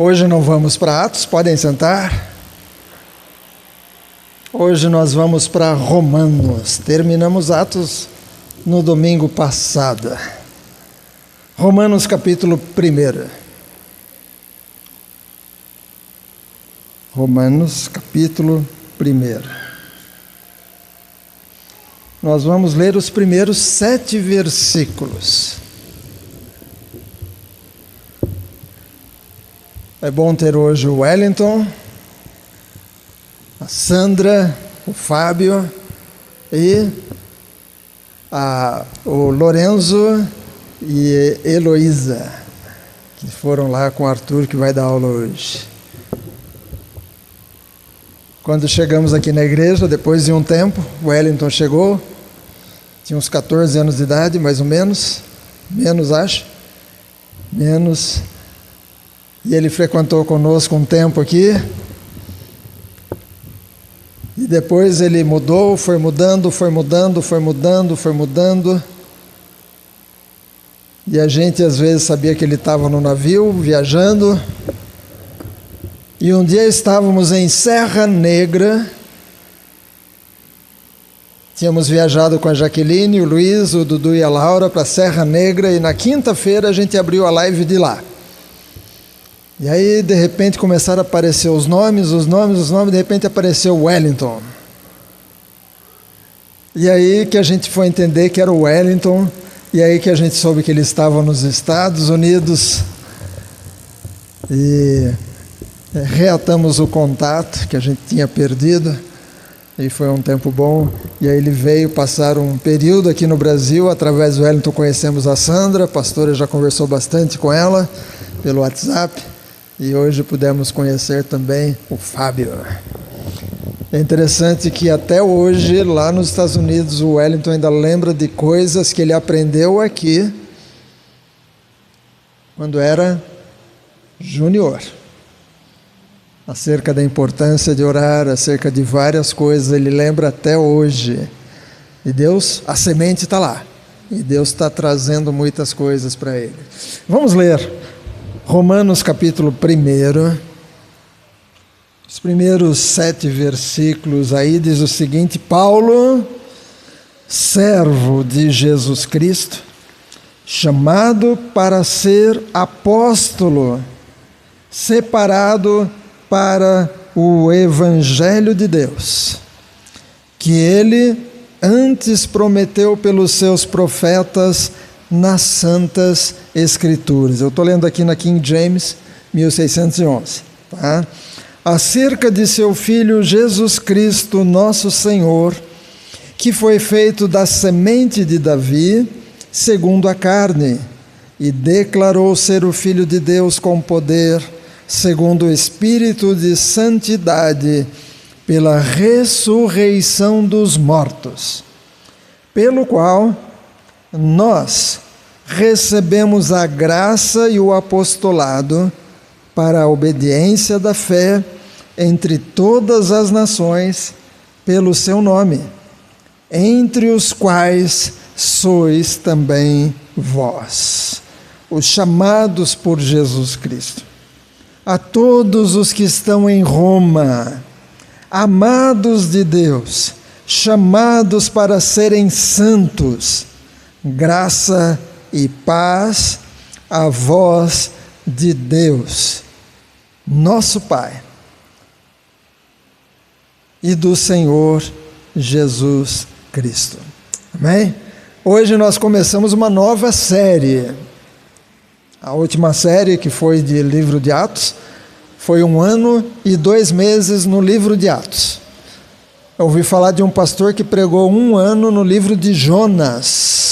Hoje não vamos para Atos, podem sentar. Hoje nós vamos para Romanos. Terminamos Atos no domingo passado. Romanos capítulo 1. Romanos capítulo 1. Nós vamos ler os primeiros 7 versículos. É bom ter hoje o Wellington, a Sandra, o Fábio e o Lorenzo e Heloísa, que foram lá com o Arthur, que vai dar aula hoje. Quando chegamos aqui na igreja, depois de um tempo, o Wellington chegou, tinha uns 14 anos de idade, mais ou menos, acho, e ele frequentou conosco um tempo aqui, e depois ele mudou, foi mudando, e a gente às vezes sabia que ele estava no navio, viajando, e um dia estávamos em Serra Negra, tínhamos viajado com a Jaqueline, o Luiz, o Dudu e a Laura para Serra Negra, e na quinta-feira a gente abriu a live de lá. E aí, de repente, começaram a aparecer os nomes, de repente apareceu o Wellington. E aí que a gente foi entender que era o Wellington, e aí que a gente soube que ele estava nos Estados Unidos, e reatamos o contato que a gente tinha perdido, e foi um tempo bom. E aí ele veio passar um período aqui no Brasil. Através do Wellington conhecemos a Sandra, a pastora já conversou bastante com ela pelo WhatsApp. E hoje pudemos conhecer também o Fábio. É interessante que até hoje, lá nos Estados Unidos, o Wellington ainda lembra de coisas que ele aprendeu aqui, quando era júnior. Acerca da importância de orar, acerca de várias coisas, ele lembra até hoje. E Deus, a semente está lá. E Deus está trazendo muitas coisas para ele. Vamos ler Romanos capítulo 1, os primeiros 7 versículos aí diz o seguinte: Paulo, servo de Jesus Cristo, chamado para ser apóstolo, separado para o Evangelho de Deus, que ele antes prometeu pelos seus profetas nas Santas Escrituras. Eu estou lendo aqui na King James 1611, tá? Acerca de seu Filho Jesus Cristo, nosso Senhor, que foi feito da semente de Davi, segundo a carne, e declarou ser o Filho de Deus com poder, segundo o Espírito de santidade, pela ressurreição dos mortos, pelo qual nós recebemos a graça e o apostolado para a obediência da fé entre todas as nações pelo seu nome, entre os quais sois também vós, os chamados por Jesus Cristo. A todos os que estão em Roma, amados de Deus, chamados para serem santos, graça e paz a vós de Deus, nosso Pai, e do Senhor Jesus Cristo. Amém? Hoje nós começamos uma nova série. A última série, que foi de livro de Atos, foi 1 ano e 2 meses no livro de Atos. Eu ouvi falar de um pastor que pregou 1 ano no livro de Jonas.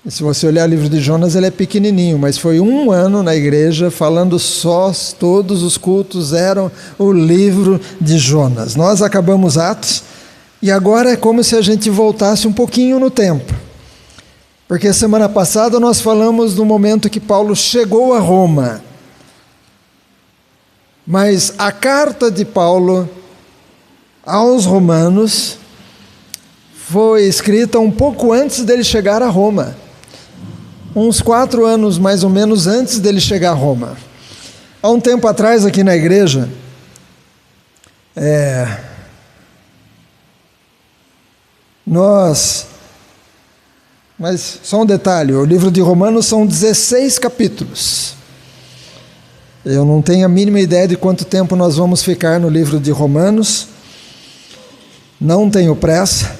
E se você olhar o livro de Jonas, ele é pequenininho, mas foi 1 ano na igreja, falando só, todos os cultos eram o livro de Jonas. Nós acabamos Atos, e agora é como se a gente voltasse um pouquinho no tempo. Porque semana passada nós falamos do momento que Paulo chegou a Roma. Mas a carta de Paulo aos Romanos foi escrita um pouco antes dele chegar a Roma. Uns 4 anos mais ou menos antes dele chegar a Roma. Há um tempo atrás, aqui na igreja, mas só um detalhe, o livro de Romanos são 16 capítulos. Eu não tenho a mínima ideia de quanto tempo nós vamos ficar no livro de Romanos. Não tenho pressa.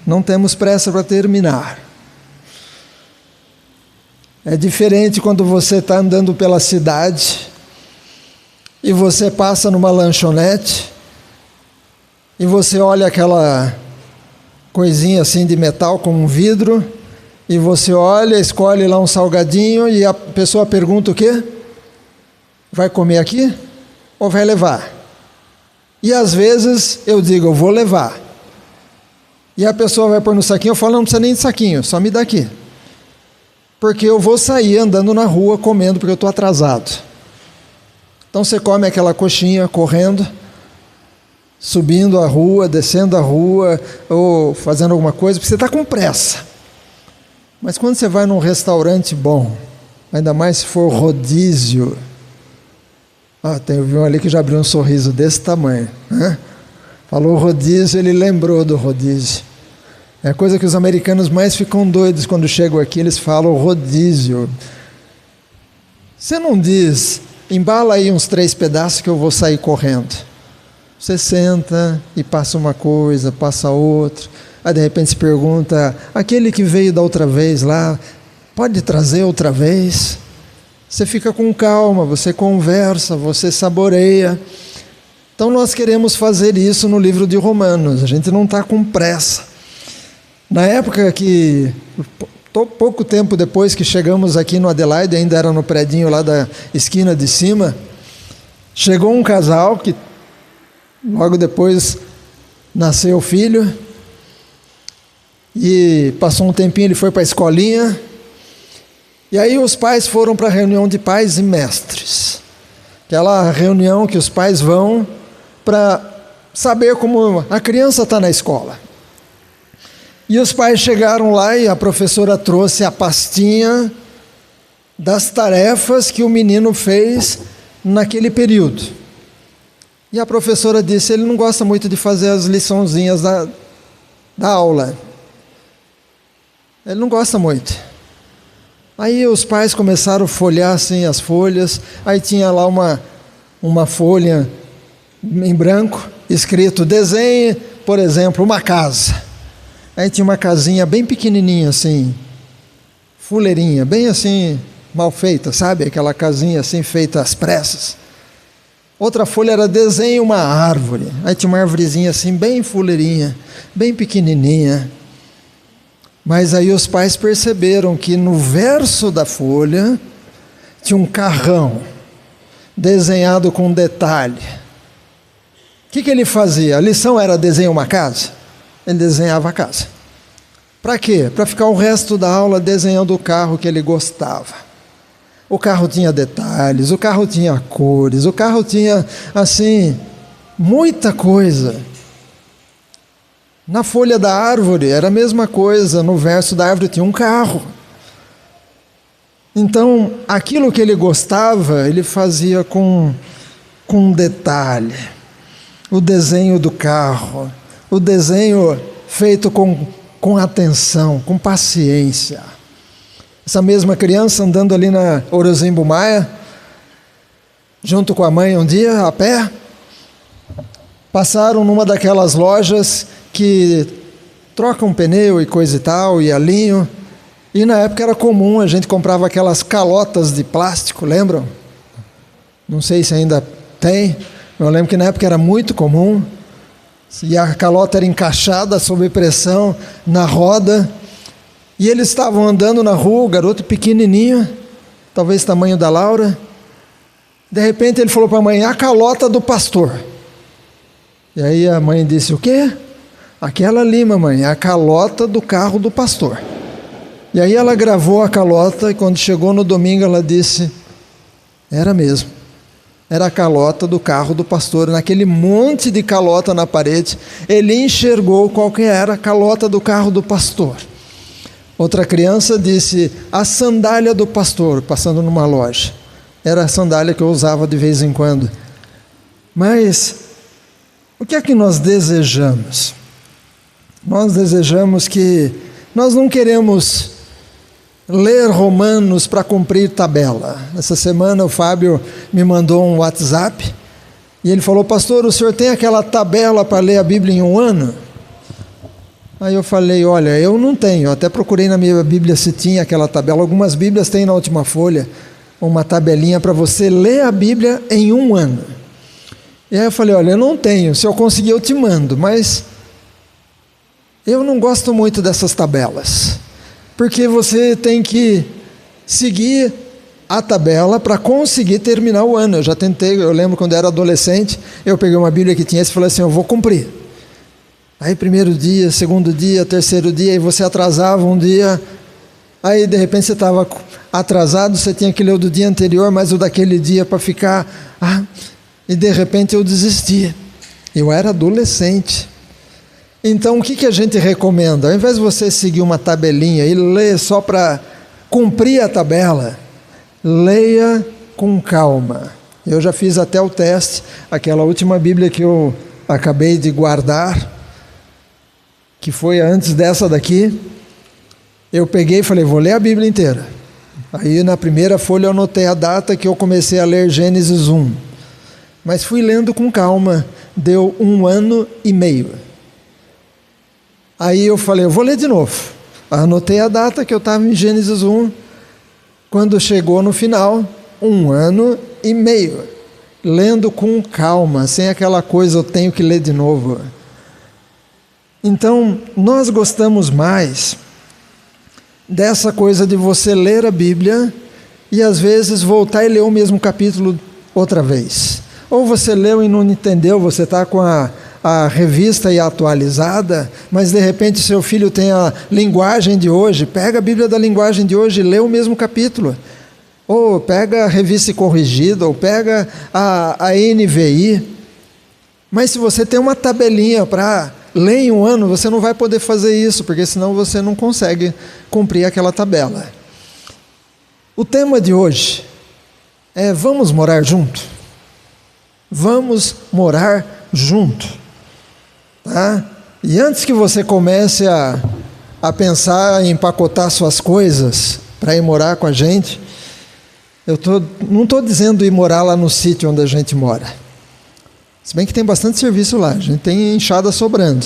Não temos pressa para terminar. É diferente quando você está andando pela cidade e você passa numa lanchonete e você olha aquela coisinha assim de metal com um vidro e você olha, escolhe lá um salgadinho e a pessoa pergunta o quê? Vai comer aqui ou vai levar? E às vezes eu digo, eu vou levar. E a pessoa vai pôr no saquinho, eu falo, não precisa nem de saquinho, só me dá aqui. Porque eu vou sair andando na rua comendo porque eu estou atrasado. Então você come aquela coxinha correndo, subindo a rua, descendo a rua, ou fazendo alguma coisa, porque você está com pressa. Mas quando você vai num restaurante bom, ainda mais se for rodízio, tem um ali que já abriu um sorriso desse tamanho, né? Falou rodízio, ele lembrou do rodízio. É a coisa que os americanos mais ficam doidos quando chegam aqui, eles falam rodízio. Você não diz, embala aí uns 3 pedaços que eu vou sair correndo. Você senta e passa uma coisa, passa outra. Aí de repente se pergunta, aquele que veio da outra vez lá, pode trazer outra vez? Você fica com calma, você conversa, você saboreia. Então nós queremos fazer isso no livro de Romanos, a gente não está com pressa. Na época que, pouco tempo depois que chegamos aqui no Adelaide, ainda era no predinho lá da esquina de cima, chegou um casal que logo depois nasceu o filho, e passou um tempinho, ele foi para a escolinha, e aí os pais foram para a reunião de pais e mestres, aquela reunião que os pais vão para saber como a criança está na escola. E os pais chegaram lá e a professora trouxe a pastinha das tarefas que o menino fez naquele período. E a professora disse, ele não gosta muito de fazer as liçãozinhas da aula. Ele não gosta muito. Aí os pais começaram a folhear assim as folhas, aí tinha lá uma folha em branco, escrito, desenhe, por exemplo, uma casa. Aí tinha uma casinha bem pequenininha assim, fuleirinha, bem assim, mal feita, sabe? Aquela casinha assim, feita às pressas. Outra folha era desenhe uma árvore. Aí tinha uma árvorezinha assim, bem fuleirinha, bem pequenininha. Mas aí os pais perceberam que no verso da folha tinha um carrão desenhado com detalhe. O que ele fazia? A lição era desenhar uma casa? Ele desenhava a casa. Para quê? Para ficar o resto da aula desenhando o carro que ele gostava. O carro tinha detalhes, o carro tinha cores, o carro tinha, assim, muita coisa. Na folha da árvore era a mesma coisa, no verso da árvore tinha um carro. Então, aquilo que ele gostava, ele fazia com detalhe. O desenho do carro, o desenho feito com atenção, com paciência. Essa mesma criança andando ali na Orozimbo Maia, junto com a mãe um dia, a pé, passaram numa daquelas lojas que trocam pneu e coisa e tal, e alinho, e na época era comum, a gente comprava aquelas calotas de plástico, lembram? Não sei se ainda tem, eu lembro que na época era muito comum, e a calota era encaixada sob pressão na roda, e eles estavam andando na rua, o garoto pequenininho, talvez tamanho da Laura, de repente ele falou para a mãe, a calota do pastor. E aí a mãe disse, o quê? Aquela ali, mamãe, é a calota do carro do pastor. E aí ela gravou a calota, e quando chegou no domingo ela disse, era mesmo. Era a calota do carro do pastor. Naquele monte de calota na parede, ele enxergou qual que era a calota do carro do pastor. Outra criança disse, a sandália do pastor, passando numa loja. Era a sandália que eu usava de vez em quando. Mas o que é que nós desejamos? Nós desejamos que... Nós não queremos ler Romanos para cumprir tabela. Essa semana o Fábio me mandou um WhatsApp e ele falou: pastor, o senhor tem aquela tabela para ler a Bíblia em um ano? Aí eu falei: olha, eu não tenho. Eu até procurei na minha Bíblia se tinha aquela tabela. Algumas Bíblias têm na última folha uma tabelinha para você ler a Bíblia em um ano. E aí eu falei: olha, eu não tenho. Se eu conseguir eu te mando, mas eu não gosto muito dessas tabelas, porque você tem que seguir a tabela para conseguir terminar o ano. Eu já tentei, eu lembro quando eu era adolescente, eu peguei uma Bíblia que tinha essa e falei assim: eu vou cumprir. Aí primeiro dia, segundo dia, terceiro dia, e você atrasava um dia, aí de repente você estava atrasado, você tinha que ler o do dia anterior, mas o daquele dia para ficar, e de repente eu desisti. Eu era adolescente. Então o que a gente recomenda? Ao invés de você seguir uma tabelinha e ler só para cumprir a tabela, leia com calma. Eu já fiz até o teste, aquela última Bíblia que eu acabei de guardar, que foi antes dessa daqui, eu peguei e falei: vou ler a Bíblia inteira. Aí na primeira folha eu anotei a data que eu comecei a ler Gênesis 1. Mas fui lendo com calma, deu 1 ano e meio. Aí eu falei: eu vou ler de novo. Anotei a data que eu estava em Gênesis 1. Quando chegou no final, 1 ano e meio. Lendo com calma, sem aquela coisa, eu tenho que ler de novo. Então, nós gostamos mais dessa coisa de você ler a Bíblia e às vezes voltar e ler o mesmo capítulo outra vez. Ou você leu e não entendeu, você está com a revista aí atualizada, mas de repente seu filho tem a linguagem de hoje, pega a Bíblia da linguagem de hoje e lê o mesmo capítulo. Ou pega a revista corrigida, ou pega a NVI. Mas se você tem uma tabelinha para ler em 1 ano, você não vai poder fazer isso, porque senão você não consegue cumprir aquela tabela. O tema de hoje é: vamos morar junto? Vamos morar junto. Tá? E antes que você comece a pensar em empacotar suas coisas para ir morar com a gente, não estou dizendo ir morar lá no sítio onde a gente mora. Se bem que tem bastante serviço lá, a gente tem enxada sobrando,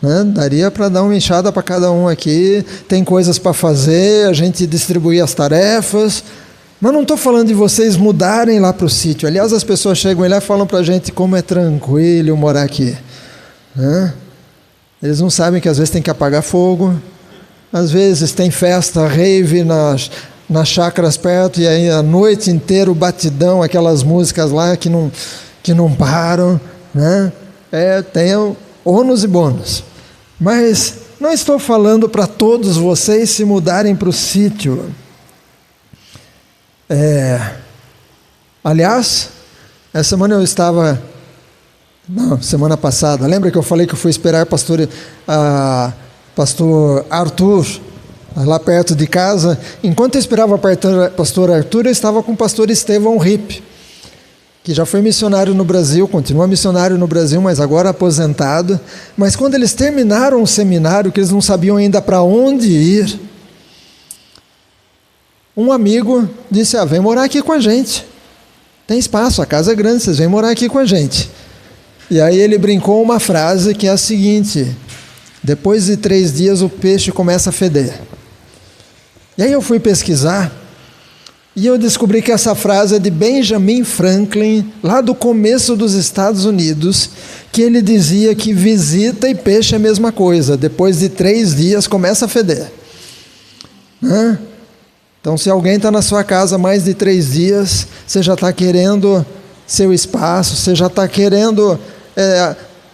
né? Daria para dar uma enxada para cada um aqui, tem coisas para fazer, a gente distribuir as tarefas, mas não estou falando de vocês mudarem lá para o sítio. Aliás, as pessoas chegam lá e falam para a gente como é tranquilo morar aqui, né? Eles não sabem que às vezes tem que apagar fogo, às vezes tem festa, rave nas chácaras perto, e aí a noite inteira o batidão, aquelas músicas lá que não param, né? Tem ônus e bônus. Mas não estou falando para todos vocês se mudarem para o sítio. Aliás, essa semana eu estava... Não, semana passada. Lembra que eu falei que eu fui esperar pastor Arthur, lá perto de casa? Enquanto eu esperava o pastor Arthur, eu estava com o pastor Estevão Ripp, que já foi missionário no Brasil, continua missionário no Brasil, mas agora aposentado. Mas quando eles terminaram o seminário, que eles não sabiam ainda para onde ir, um amigo disse: vem morar aqui com a gente, tem espaço, a casa é grande, vocês vêm morar aqui com a gente. E aí ele brincou uma frase que é a seguinte: depois de 3 dias o peixe começa a feder. E aí eu fui pesquisar, e eu descobri que essa frase é de Benjamin Franklin, lá do começo dos Estados Unidos, que ele dizia que visita e peixe é a mesma coisa, depois de 3 dias começa a feder. Então, se alguém está na sua casa mais de 3 dias, você já está querendo seu espaço, você já está querendo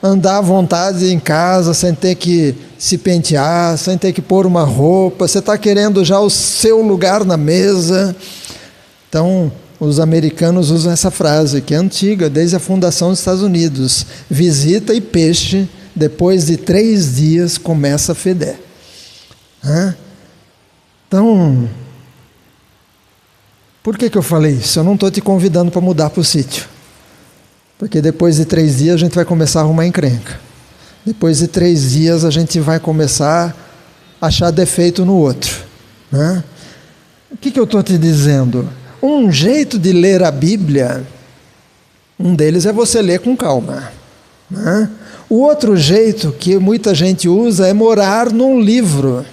andar à vontade em casa, sem ter que se pentear, sem ter que pôr uma roupa, você está querendo já o seu lugar na mesa. Então, os americanos usam essa frase, que é antiga, desde a fundação dos Estados Unidos: visita e peixe, depois de 3 dias começa a feder. Então, Por que eu falei isso? Eu não estou te convidando para mudar para o sítio. Porque depois de 3 dias a gente vai começar a arrumar encrenca. Depois de 3 dias a gente vai começar a achar defeito no outro, né? O que eu estou te dizendo? Um jeito de ler a Bíblia, um deles é você ler com calma, né? O outro jeito que muita gente usa é morar num livro.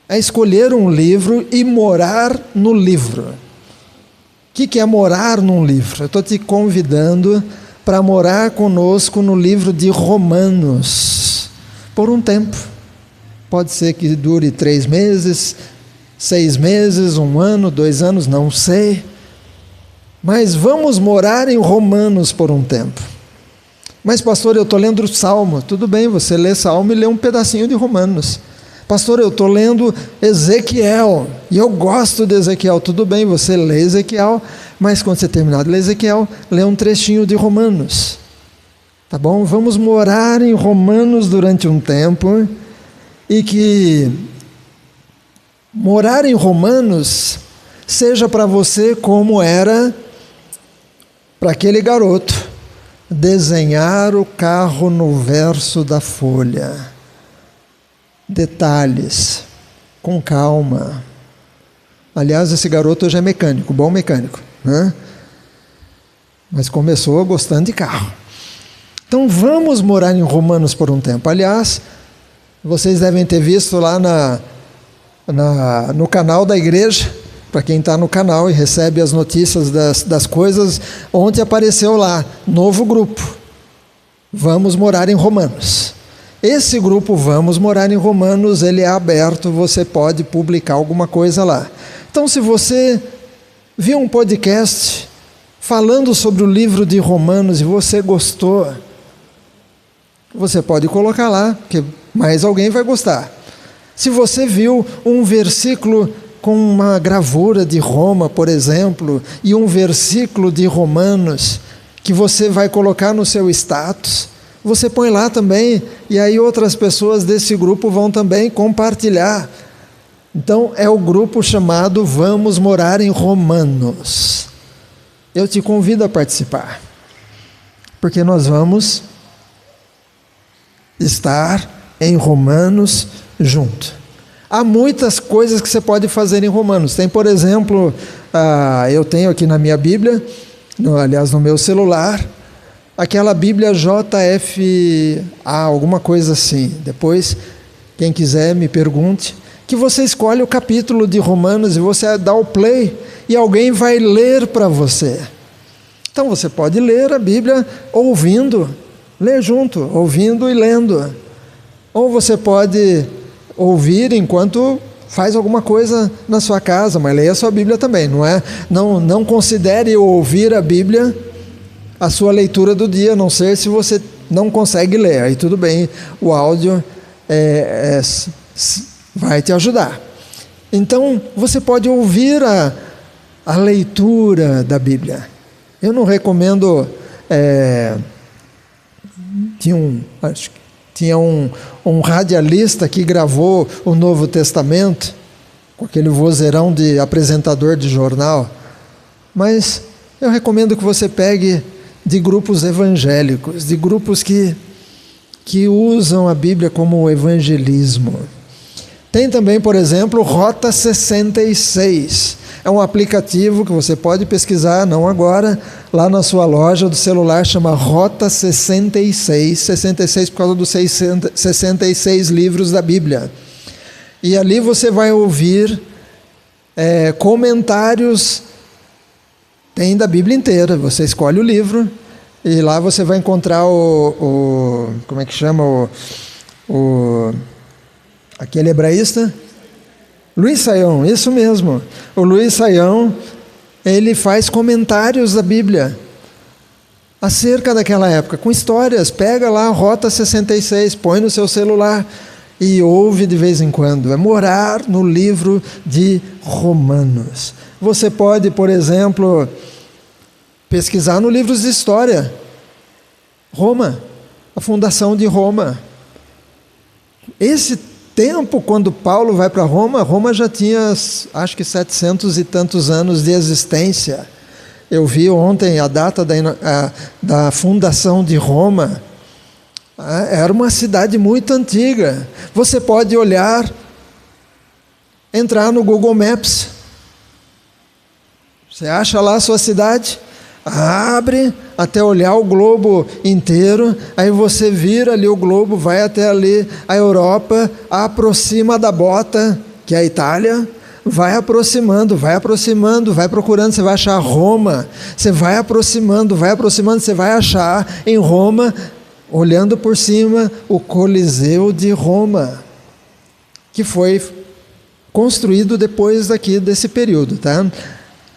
É escolher um livro e morar no livro. O que é morar num livro? Eu estou te convidando para morar conosco no livro de Romanos, por um tempo. Pode ser que dure 3 meses, 6 meses, 1 ano, 2 anos, não sei. Mas vamos morar em Romanos por um tempo. Mas pastor, eu estou lendo o Salmo. Tudo bem, você lê Salmo e lê um pedacinho de Romanos. Pastor, eu estou lendo Ezequiel, e eu gosto de Ezequiel. Tudo bem, você lê Ezequiel, mas quando você terminar de ler Ezequiel, lê um trechinho de Romanos. Tá bom? Vamos morar em Romanos durante um tempo, e que morar em Romanos seja para você como era para aquele garoto, desenhar o carro no verso da folha. Detalhes, com calma. Aliás, esse garoto hoje é mecânico, bom mecânico, né? Mas começou gostando de carro. Então vamos morar em Romanos por um tempo. Aliás, vocês devem ter visto lá no canal da igreja, para quem está no canal e recebe as notícias das coisas, ontem apareceu lá, novo grupo, vamos morar em Romanos. Esse grupo Vamos Morar em Romanos, ele é aberto, você pode publicar alguma coisa lá. Então, se você viu um podcast falando sobre o livro de Romanos e você gostou, você pode colocar lá, que mais alguém vai gostar. Se você viu um versículo com uma gravura de Roma, por exemplo, e um versículo de Romanos, que você vai colocar no seu status, você põe lá também, e aí outras pessoas desse grupo vão também compartilhar. Então é o grupo chamado Vamos Morar em Romanos. Eu te convido a participar, porque nós vamos estar em Romanos junto. Há muitas coisas que você pode fazer em Romanos. Tem, por exemplo, eu tenho aqui na minha Bíblia, aliás no meu celular, aquela Bíblia JFA, alguma coisa assim. Depois, quem quiser me pergunte, que você escolhe o capítulo de Romanos e você dá o play e alguém vai ler para você. Então você pode ler a Bíblia ouvindo, ler junto, ouvindo e lendo. Ou você pode ouvir enquanto faz alguma coisa na sua casa, mas leia a sua Bíblia também, não é? Não considere ouvir a Bíblia a sua leitura do dia, a não ser se você não consegue ler, aí tudo bem, o áudio vai te ajudar. Então, você pode ouvir a leitura da Bíblia. Eu não recomendo, tinha um radialista que gravou o Novo Testamento, com aquele vozeirão de apresentador de jornal, mas eu recomendo que você pegue de grupos evangélicos, de grupos que usam a Bíblia como evangelismo. Tem também, por exemplo, Rota 66. É um aplicativo que você pode pesquisar, não agora, lá na sua loja do celular, chama Rota 66, 66 por causa dos 66 livros da Bíblia. E ali você vai ouvir comentários, tem da Bíblia inteira, você escolhe o livro e lá você vai encontrar como é que chama aquele hebraísta? Luiz Saião, isso mesmo. O Luiz Saião, ele faz comentários da Bíblia acerca daquela época, com histórias. Pega lá a Rota 66, põe no seu celular e ouve de vez em quando. É morar no livro de Romanos. Você pode, por exemplo, pesquisar no livros de história. Roma, a fundação de Roma. Esse tempo, quando Paulo vai para Roma, Roma já tinha, acho que 700 e tantos anos de existência. Eu vi ontem a data da fundação de Roma. Era uma cidade muito antiga. Você pode olhar, entrar no Google Maps. Você acha lá a sua cidade, abre até olhar o globo inteiro, aí você vira ali o globo, vai até ali a Europa, aproxima da bota, que é a Itália, vai aproximando, vai procurando, você vai achar Roma, você vai aproximando, você vai achar em Roma, olhando por cima, o Coliseu de Roma, que foi construído depois desse período, tá?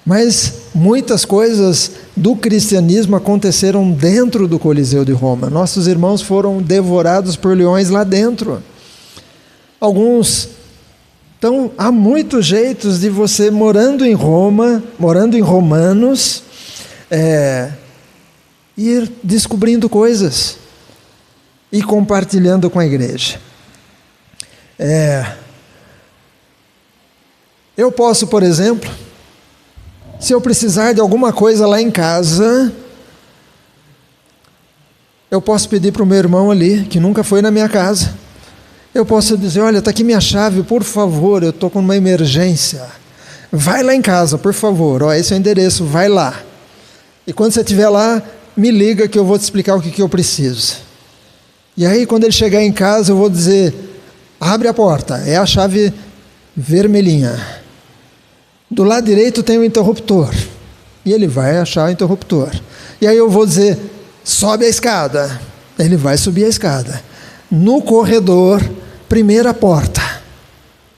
Mas muitas coisas do cristianismo aconteceram dentro do Coliseu de Roma. Nossos irmãos foram devorados por leões lá dentro. Alguns... Então, há muitos jeitos de você, morando em Roma, morando em Romanos, ir descobrindo coisas e compartilhando com a igreja. Eu posso, por exemplo, se eu precisar de alguma coisa lá em casa, eu posso pedir para o meu irmão ali, que nunca foi na minha casa. Eu posso dizer, olha, está aqui minha chave, por favor, eu estou com uma emergência. Vai lá em casa, por favor, esse é o endereço, vai lá. E quando você estiver lá, me liga que eu vou te explicar o que eu preciso. E aí, quando ele chegar em casa, eu vou dizer, abre a porta, é a chave vermelhinha. Do lado direito tem um interruptor, e ele vai achar o interruptor. E aí eu vou dizer, sobe a escada, ele vai subir a escada. No corredor, primeira porta.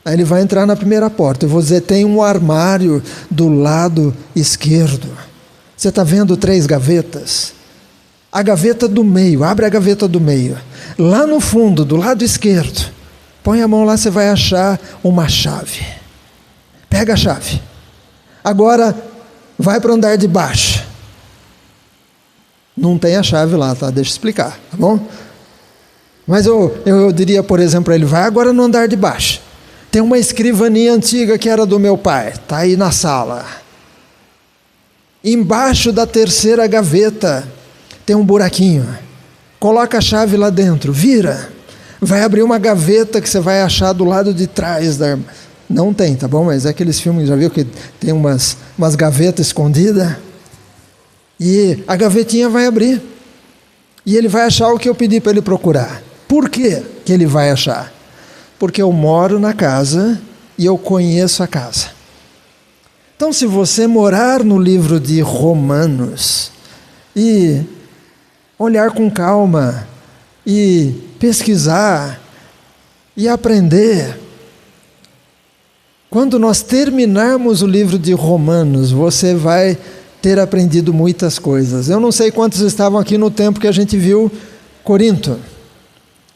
Aí ele vai entrar na primeira porta. Eu vou dizer, tem um armário do lado esquerdo. Você está vendo 3 gavetas? A gaveta do meio, abre a gaveta do meio. Lá no fundo, do lado esquerdo, põe a mão lá, você vai achar uma chave. Pega a chave. Agora, vai para o andar de baixo. Não tem a chave lá, tá? Deixa eu explicar, tá bom? Mas eu diria, por exemplo, para ele, vai agora no andar de baixo. Tem uma escrivaninha antiga que era do meu pai, está aí na sala. Embaixo da 3ª gaveta tem um buraquinho. Coloca a chave lá dentro, vira. Vai abrir uma gaveta que você vai achar do lado de trás da... Não tem, tá bom? Mas é aqueles filmes, já viu que tem umas gavetas escondidas? E a gavetinha vai abrir. E ele vai achar o que eu pedi para ele procurar. Por quê que ele vai achar? Porque eu moro na casa e eu conheço a casa. Então, se você morar no livro de Romanos e olhar com calma e pesquisar e aprender, quando nós terminarmos o livro de Romanos, você vai ter aprendido muitas coisas. Eu não sei quantos estavam aqui no tempo que a gente viu Corinto.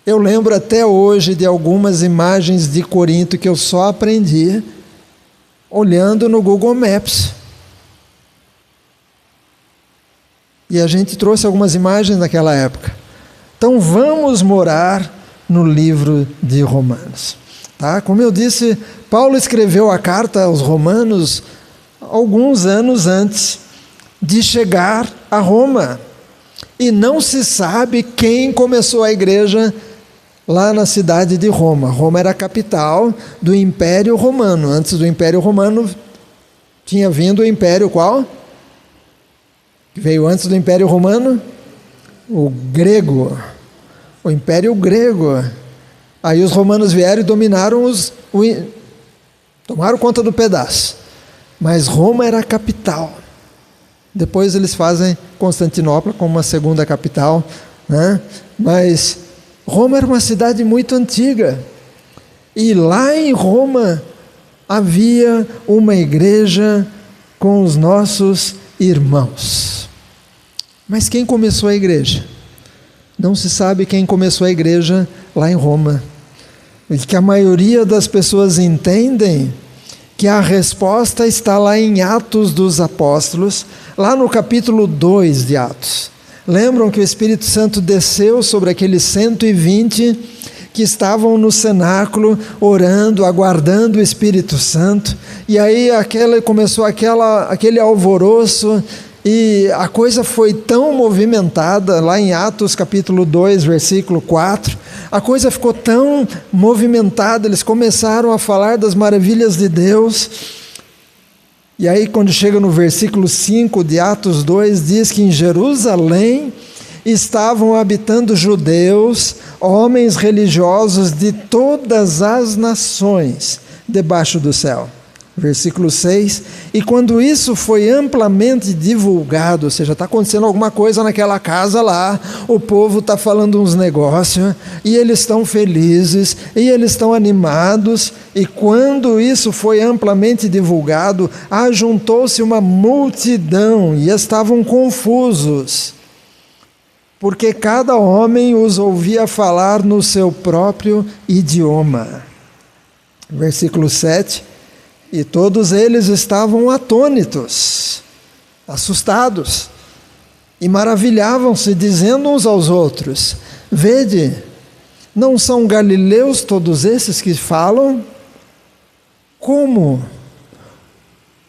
Eu lembro até hoje de algumas imagens de Corinto que eu só aprendi olhando no Google Maps. E a gente trouxe algumas imagens naquela época. Então vamos morar no livro de Romanos. Tá? Como eu disse, Paulo escreveu a carta aos Romanos alguns anos antes de chegar a Roma. E não se sabe quem começou a igreja lá na cidade de Roma. Roma era a capital do Império Romano. Antes do Império Romano tinha vindo o Império qual? Que veio antes do Império Romano? O grego. O Império Grego. Aí os romanos vieram e dominaram tomaram conta do pedaço. Mas Roma era a capital. Depois eles fazem Constantinopla como uma segunda capital, né? Mas Roma era uma cidade muito antiga. E lá em Roma havia uma igreja com os nossos irmãos. Mas quem começou a igreja? Não se sabe quem começou a igreja lá em Roma. E que a maioria das pessoas entendem que a resposta está lá em Atos dos Apóstolos, lá no capítulo 2 de Atos. Lembram que o Espírito Santo desceu sobre aqueles 120 que estavam no cenáculo orando, aguardando o Espírito Santo, e aí começou aquele alvoroço, e a coisa foi tão movimentada, lá em Atos capítulo 2, versículo 4, a coisa ficou tão movimentada, eles começaram a falar das maravilhas de Deus. E aí quando chega no versículo 5 de Atos 2, diz que em Jerusalém estavam habitando judeus, homens religiosos de todas as nações debaixo do céu. Versículo 6, e quando isso foi amplamente divulgado, ou seja, está acontecendo alguma coisa naquela casa lá, o povo está falando uns negócios, e eles estão felizes, e eles estão animados, e quando isso foi amplamente divulgado, ajuntou-se uma multidão, e estavam confusos, porque cada homem os ouvia falar no seu próprio idioma. Versículo 7, e todos eles estavam atônitos, assustados, e maravilhavam-se, dizendo uns aos outros: vede, não são galileus todos esses que falam? Como?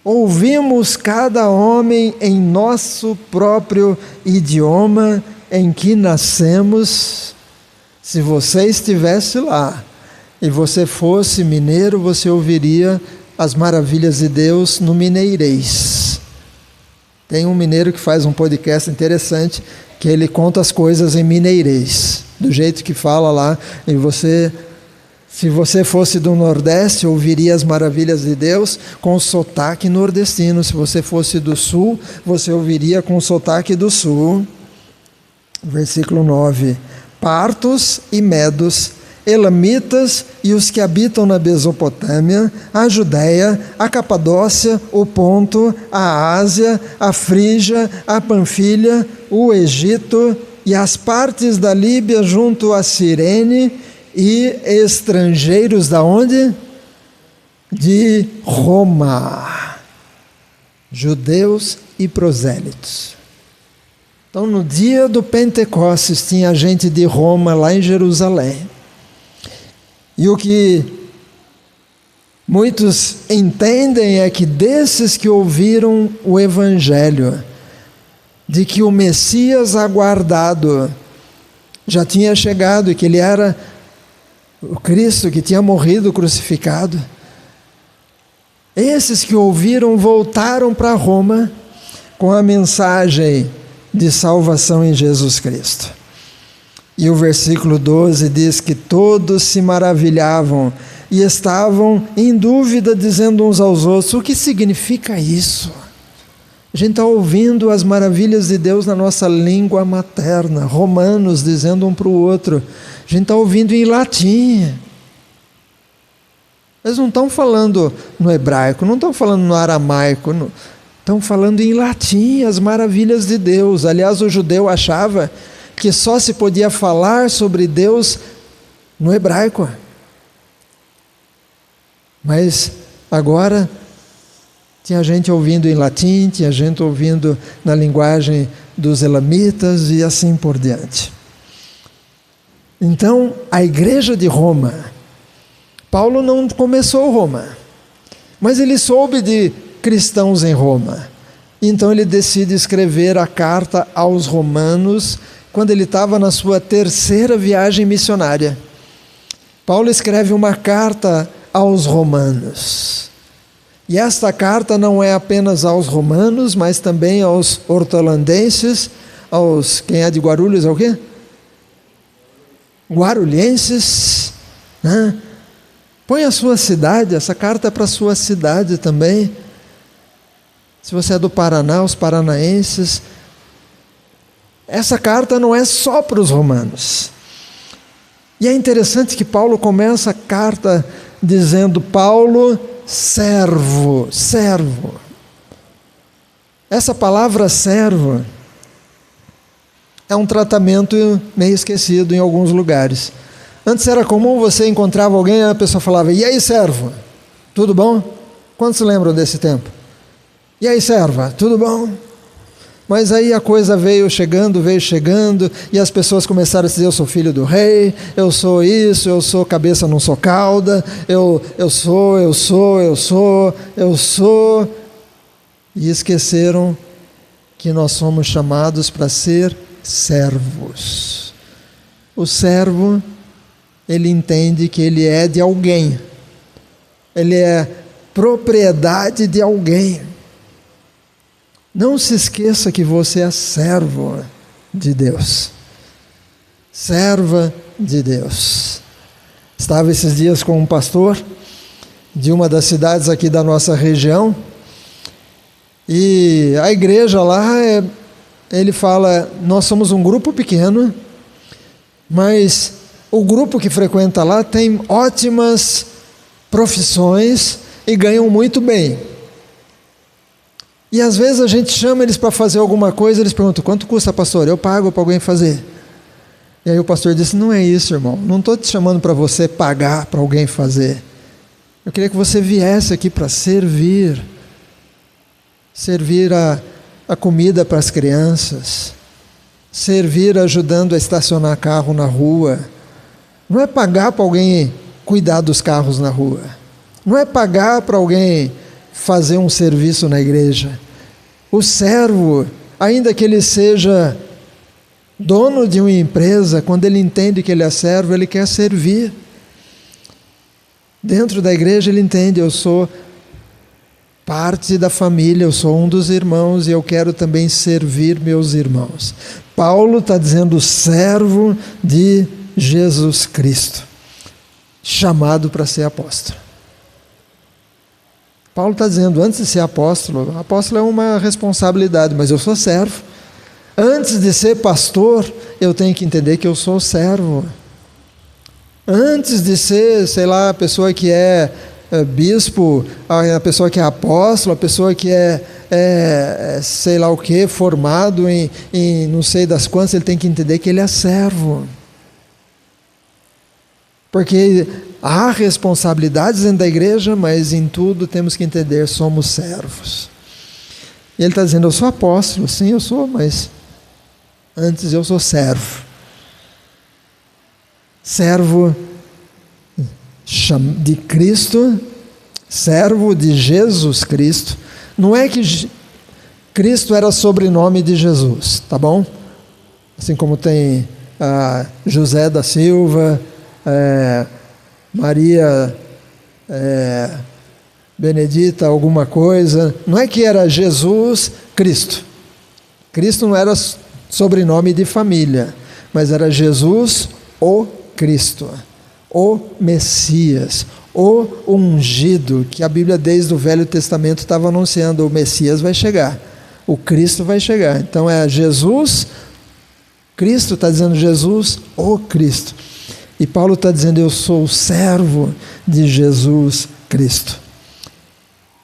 Ouvimos cada homem em nosso próprio idioma em que nascemos. Se você estivesse lá e você fosse mineiro, você ouviria as maravilhas de Deus no mineirês. Tem um mineiro que faz um podcast interessante, que ele conta as coisas em mineirês, do jeito que fala lá, e você, se você fosse do Nordeste, ouviria as maravilhas de Deus com sotaque nordestino. Se você fosse do Sul, você ouviria com sotaque do Sul. Versículo 9, partos e medos, elamitas e os que habitam na Mesopotâmia, a Judéia, a Capadócia, o Ponto, a Ásia, a Frígia, a Panfilha, o Egito e as partes da Líbia junto a Cirene, e estrangeiros da onde? De Roma, judeus e prosélitos. Então no dia do Pentecostes tinha gente de Roma lá em Jerusalém. E o que muitos entendem é que desses que ouviram o Evangelho, de que o Messias aguardado já tinha chegado e que ele era o Cristo que tinha morrido crucificado, esses que ouviram voltaram para Roma com a mensagem de salvação em Jesus Cristo. E o versículo 12 diz que todos se maravilhavam e estavam em dúvida, dizendo uns aos outros: o que significa isso? A gente está ouvindo as maravilhas de Deus na nossa língua materna, romanos dizendo um para o outro, a gente está ouvindo em latim. Eles não estão falando no hebraico, não estão falando no aramaico, não, estão falando em latim as maravilhas de Deus. Aliás, o judeu achava que só se podia falar sobre Deus no hebraico. Mas agora tinha gente ouvindo em latim, tinha gente ouvindo na linguagem dos elamitas e assim por diante. Então, a igreja de Roma, Paulo não começou Roma, mas ele soube de cristãos em Roma. Então ele decide escrever a carta aos romanos, quando ele estava na sua terceira viagem missionária. Paulo escreve uma carta aos romanos. E esta carta não é apenas aos romanos, mas também aos hortolandenses, quem é de Guarulhos é o quê? Guarulhenses, né? Põe a sua cidade, essa carta é para a sua cidade também. Se você é do Paraná, os paranaenses. Essa carta não é só para os romanos. E é interessante que Paulo começa a carta dizendo: Paulo, servo. Essa palavra servo é um tratamento meio esquecido em alguns lugares. Antes era comum, você encontrava alguém e a pessoa falava: e aí, servo? Tudo bom? Quantos se lembram desse tempo? E aí, serva? Tudo bom? Mas aí a coisa veio chegando, e as pessoas começaram a dizer: eu sou filho do rei, eu sou isso, eu sou cabeça, não sou cauda, eu sou. E esqueceram que nós somos chamados para ser servos. O servo, ele entende que ele é de alguém, ele é propriedade de alguém. Não se esqueça que você é servo de Deus, serva de Deus. Estava esses dias com um pastor de uma das cidades aqui da nossa região, e a igreja lá, ele fala: nós somos um grupo pequeno, mas o grupo que frequenta lá tem ótimas profissões e ganham muito bem. E às vezes a gente chama eles para fazer alguma coisa, eles perguntam: quanto custa, pastor? Eu pago para alguém fazer. E aí o pastor disse: não é isso, irmão, não estou te chamando para você pagar para alguém fazer. Eu queria que você viesse aqui para servir a comida para as crianças, servir ajudando a estacionar carro na rua. Não é pagar para alguém cuidar dos carros na rua, não é pagar para alguém fazer um serviço na igreja. O servo, ainda que ele seja dono de uma empresa, quando ele entende que ele é servo, ele quer servir. Dentro da igreja ele entende: eu sou parte da família, eu sou um dos irmãos e eu quero também servir meus irmãos. Paulo está dizendo: servo de Jesus Cristo, chamado para ser apóstolo. Paulo está dizendo: antes de ser apóstolo é uma responsabilidade, mas eu sou servo. Antes de ser pastor, eu tenho que entender que eu sou servo. Antes de ser, a pessoa que é bispo, a pessoa que é apóstolo, a pessoa que formado em não sei das quantas, ele tem que entender que ele é servo. Porque há responsabilidades dentro da igreja, mas em tudo temos que entender: somos servos. E ele está dizendo: eu sou apóstolo, sim, eu sou, mas antes eu sou servo. Servo de Cristo, servo de Jesus Cristo. Não é que Cristo era sobrenome de Jesus, tá bom? Assim como tem José da Silva, Maria Benedita alguma coisa. Não é que era Jesus Cristo. Cristo não era sobrenome de família, mas era Jesus o Cristo, o Messias, o ungido, que a Bíblia desde o Velho Testamento estava anunciando: o Messias vai chegar, o Cristo vai chegar. Então é Jesus Cristo, está dizendo Jesus o Cristo. E Paulo está dizendo: eu sou o servo de Jesus Cristo,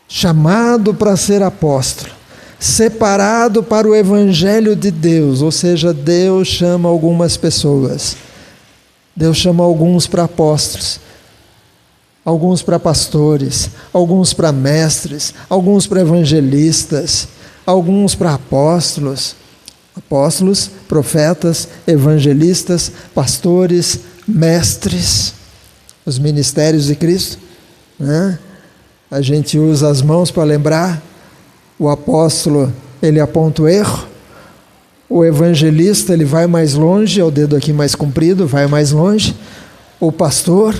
chamado para ser apóstolo, separado para o Evangelho de Deus. Ou seja, Deus chama algumas pessoas, Deus chama alguns para apóstolos, alguns para pastores, alguns para mestres, alguns para evangelistas, alguns para apóstolos, profetas, evangelistas, pastores, mestres, os ministérios de Cristo, né? A gente usa as mãos para lembrar. O apóstolo, ele aponta o erro. O evangelista, ele vai mais longe, é o dedo aqui mais comprido, vai mais longe. O pastor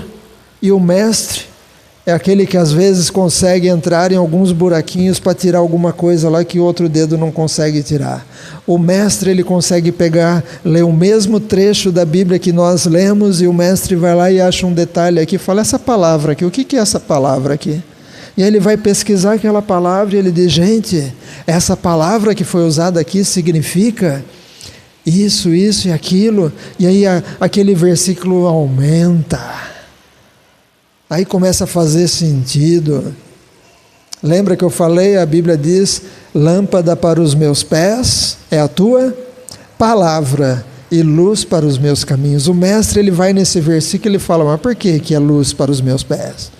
e o mestre é aquele que às vezes consegue entrar em alguns buraquinhos para tirar alguma coisa lá que o outro dedo não consegue tirar. O mestre, ele consegue pegar, ler o mesmo trecho da Bíblia que nós lemos, e o mestre vai lá e acha um detalhe aqui, fala: essa palavra aqui, o que é essa palavra aqui? E aí ele vai pesquisar aquela palavra e ele diz: gente, essa palavra que foi usada aqui significa isso e aquilo. E aí aquele versículo aumenta. Aí começa a fazer sentido. Lembra que eu falei, a Bíblia diz: lâmpada para os meus pés é a tua palavra e luz para os meus caminhos. O mestre, ele vai nesse versículo e ele fala: mas por que é luz para os meus pés?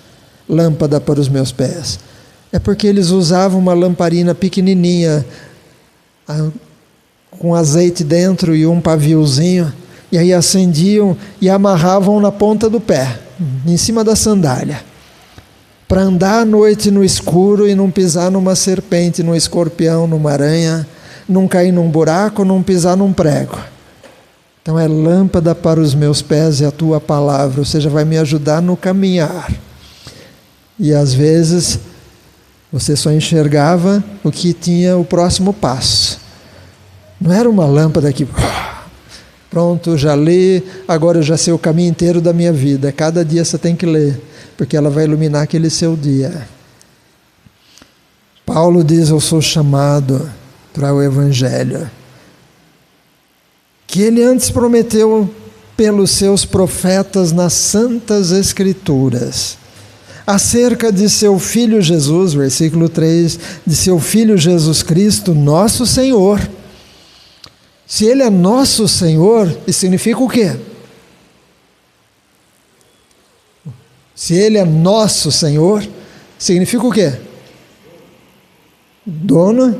Lâmpada para os meus pés? É porque eles usavam uma lamparina pequenininha. com azeite dentro e um paviozinho, e aí acendiam e amarravam na ponta do pé, em cima da sandália, para andar à noite no escuro e não pisar numa serpente, num escorpião, numa aranha, não cair num buraco, não pisar num prego. Então é lâmpada para os meus pés e a tua palavra, ou seja, vai me ajudar no caminhar. E às vezes você só enxergava o que tinha o próximo passo. Não era uma lâmpada que, pronto, já li, agora eu já sei o caminho inteiro da minha vida. Cada dia você tem que ler, porque ela vai iluminar aquele seu dia. Paulo diz, eu sou chamado para o Evangelho, que ele antes prometeu pelos seus profetas nas Santas Escrituras, acerca de seu Filho Jesus, versículo 3, de seu Filho Jesus Cristo, nosso Senhor. Se Ele é nosso Senhor, isso significa o quê? Se Ele é nosso Senhor, significa o quê? Dono,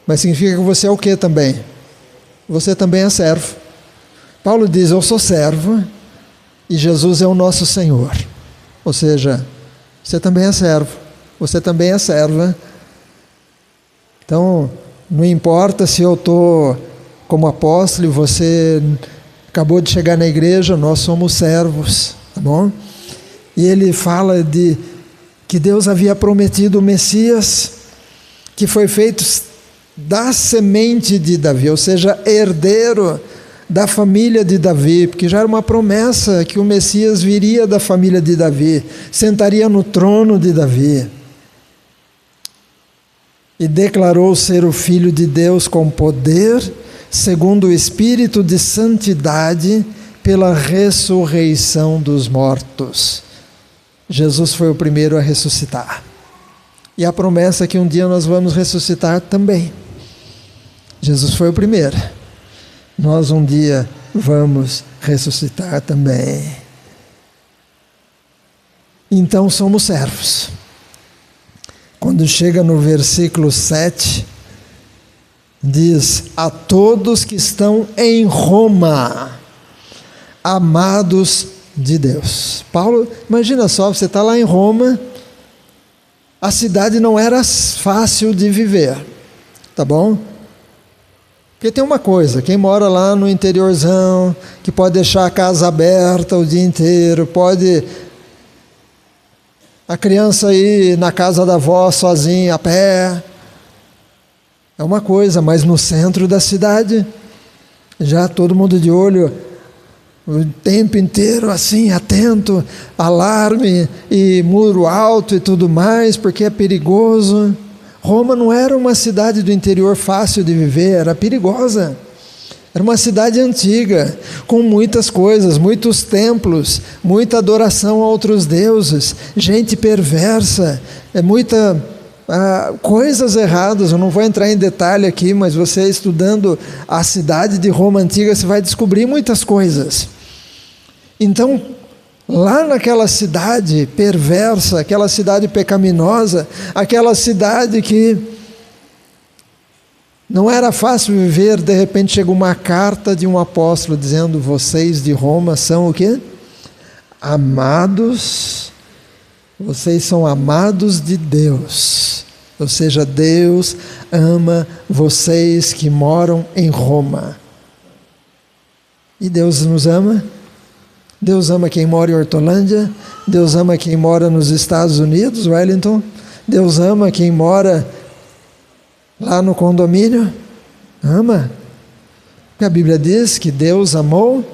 mas significa que você é o quê também? Você também é servo. Paulo diz, eu sou servo e Jesus é o nosso Senhor. Ou seja, você também é servo, você também é serva. Então, não importa se eu estou como apóstolo e você acabou de chegar na igreja, nós somos servos, tá bom? E ele fala de que Deus havia prometido o Messias, que foi feito da semente de Davi, ou seja, herdeiro da família de Davi, porque já era uma promessa que o Messias viria da família de Davi, sentaria no trono de Davi. E declarou ser o Filho de Deus com poder, segundo o Espírito de santidade, pela ressurreição dos mortos. Jesus foi o primeiro a ressuscitar. E a promessa é que um dia nós vamos ressuscitar também. Jesus foi o primeiro. Nós um dia vamos ressuscitar também. Então somos servos. Quando chega no versículo 7, diz, a todos que estão em Roma, amados de Deus. Paulo, imagina só, você está lá em Roma, a cidade não era fácil de viver, tá bom? Porque tem uma coisa, quem mora lá no interiorzão, que pode deixar a casa aberta o dia inteiro, pode a criança ir na casa da avó sozinha, a pé, é uma coisa, mas no centro da cidade, já todo mundo de olho, o tempo inteiro assim, atento, alarme e muro alto e tudo mais, porque é perigoso. Roma não era uma cidade do interior fácil de viver, era perigosa. Era uma cidade antiga, com muitas coisas, muitos templos, muita adoração a outros deuses, gente perversa, coisas erradas. Eu não vou entrar em detalhe aqui, mas você estudando a cidade de Roma antiga, você vai descobrir muitas coisas. Então, lá naquela cidade perversa, aquela cidade pecaminosa, aquela cidade que não era fácil viver, de repente chega uma carta de um apóstolo dizendo, vocês de Roma são o quê? Amados, vocês são amados de Deus, ou seja, Deus ama vocês que moram em Roma. E Deus nos ama? Deus ama quem mora em Hortolândia, Deus ama quem mora nos Estados Unidos, Wellington, Deus ama quem mora lá no condomínio, ama. Porque a Bíblia diz que Deus amou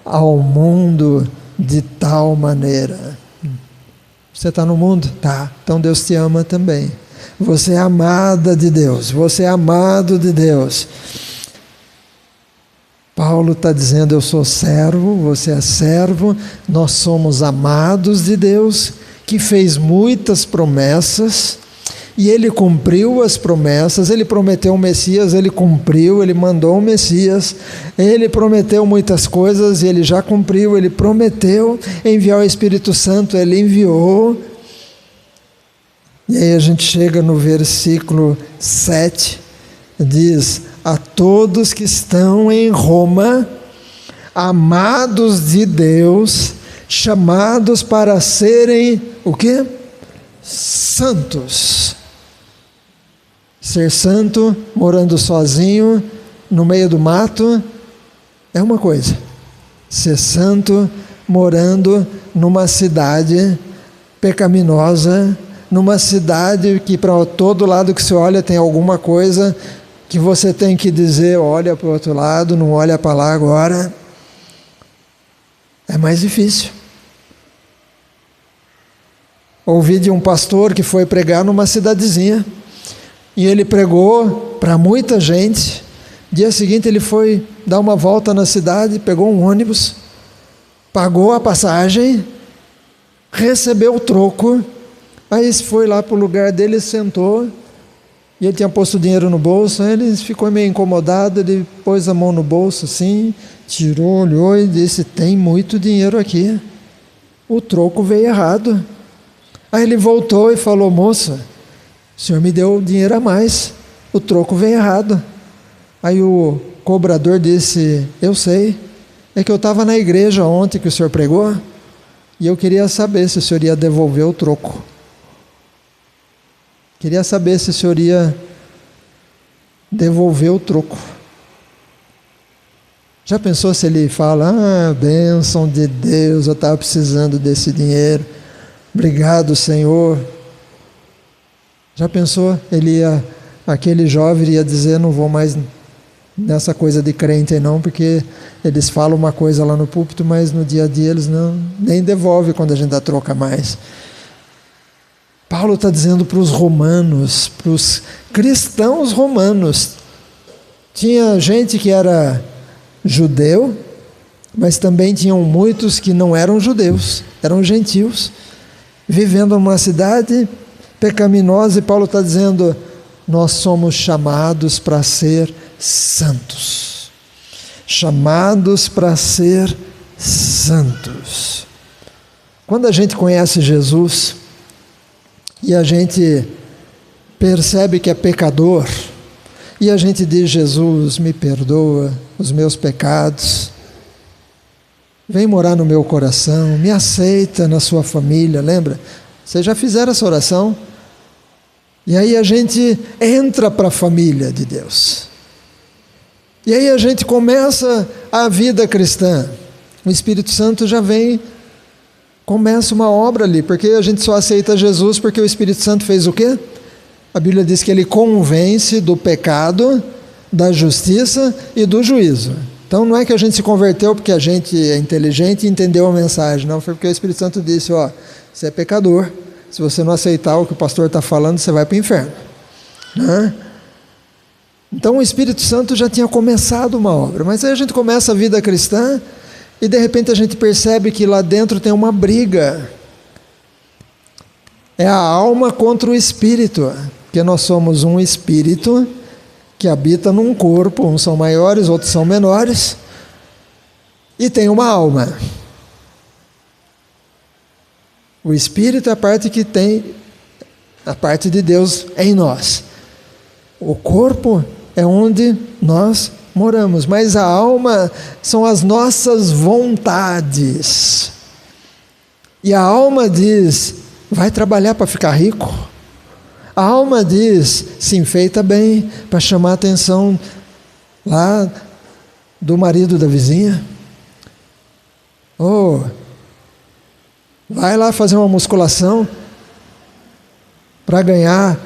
ao mundo de tal maneira. Você está no mundo? Tá, então Deus te ama também. Você é amada de Deus, você é amado de Deus. Paulo está dizendo, eu sou servo, você é servo, nós somos amados de Deus, que fez muitas promessas, e Ele cumpriu as promessas. Ele prometeu o Messias, Ele cumpriu, Ele mandou o Messias, Ele prometeu muitas coisas, e Ele já cumpriu. Ele prometeu enviar o Espírito Santo, Ele enviou. E aí a gente chega no versículo 7, diz, a todos que estão em Roma, amados de Deus, chamados para serem o quê? Santos. Ser santo, morando sozinho, no meio do mato, é uma coisa. Ser santo, morando numa cidade pecaminosa, numa cidade que para todo lado que você olha tem alguma coisa que você tem que dizer, olha para o outro lado, não olha para lá agora. É mais difícil. Ouvi de um pastor que foi pregar numa cidadezinha, e ele pregou para muita gente. Dia seguinte ele foi dar uma volta na cidade, pegou um ônibus, pagou a passagem, recebeu o troco, aí foi lá para o lugar dele, sentou, e ele tinha posto dinheiro no bolso. Aí ele ficou meio incomodado, ele pôs a mão no bolso assim, tirou, olhou e disse: tem muito dinheiro aqui, o troco veio errado. Aí ele voltou e falou: moça, o senhor me deu dinheiro a mais, o troco veio errado. Aí o cobrador disse: eu sei, é que eu estava na igreja ontem que o senhor pregou, e eu queria saber se o senhor ia devolver o troco. Queria saber se o senhor ia devolver o troco. Já pensou se ele fala: ah, bênção de Deus, eu estava precisando desse dinheiro, obrigado, Senhor. Já pensou? Aquele jovem ia dizer: não vou mais nessa coisa de crente não, porque eles falam uma coisa lá no púlpito, mas no dia a dia eles nem devolvem quando a gente dá troca mais. Paulo está dizendo para os romanos, para os cristãos romanos, tinha gente que era judeu, mas também tinham muitos que não eram judeus, eram gentios, vivendo numa cidade pecaminosa, e Paulo está dizendo: nós somos chamados para ser santos, chamados para ser santos. Quando a gente conhece Jesus e a gente percebe que é pecador, e a gente diz: Jesus, me perdoa os meus pecados, vem morar no meu coração, me aceita na sua família. Lembra? Vocês já fizeram essa oração? E aí a gente entra para a família de Deus. E aí a gente começa a vida cristã. O Espírito Santo já vem, começa uma obra ali, porque a gente só aceita Jesus porque o Espírito Santo fez o quê? A Bíblia diz que ele convence do pecado, da justiça e do juízo. Então não é que a gente se converteu porque a gente é inteligente e entendeu a mensagem, não, foi porque o Espírito Santo disse: ó, você é pecador, se você não aceitar o que o pastor está falando, você vai para o inferno, né? Então o Espírito Santo já tinha começado uma obra, mas aí a gente começa a vida cristã e de repente a gente percebe que lá dentro tem uma briga. É a alma contra o espírito, porque nós somos um espírito que habita num corpo, uns são maiores, outros são menores, e tem uma alma. O espírito é a parte que tem a parte de Deus em nós. O corpo é onde nós moramos, mas a alma são as nossas vontades. E a alma diz: vai trabalhar para ficar rico. A alma diz: se enfeita bem para chamar a atenção lá do marido da vizinha. Vai lá fazer uma musculação para ganhar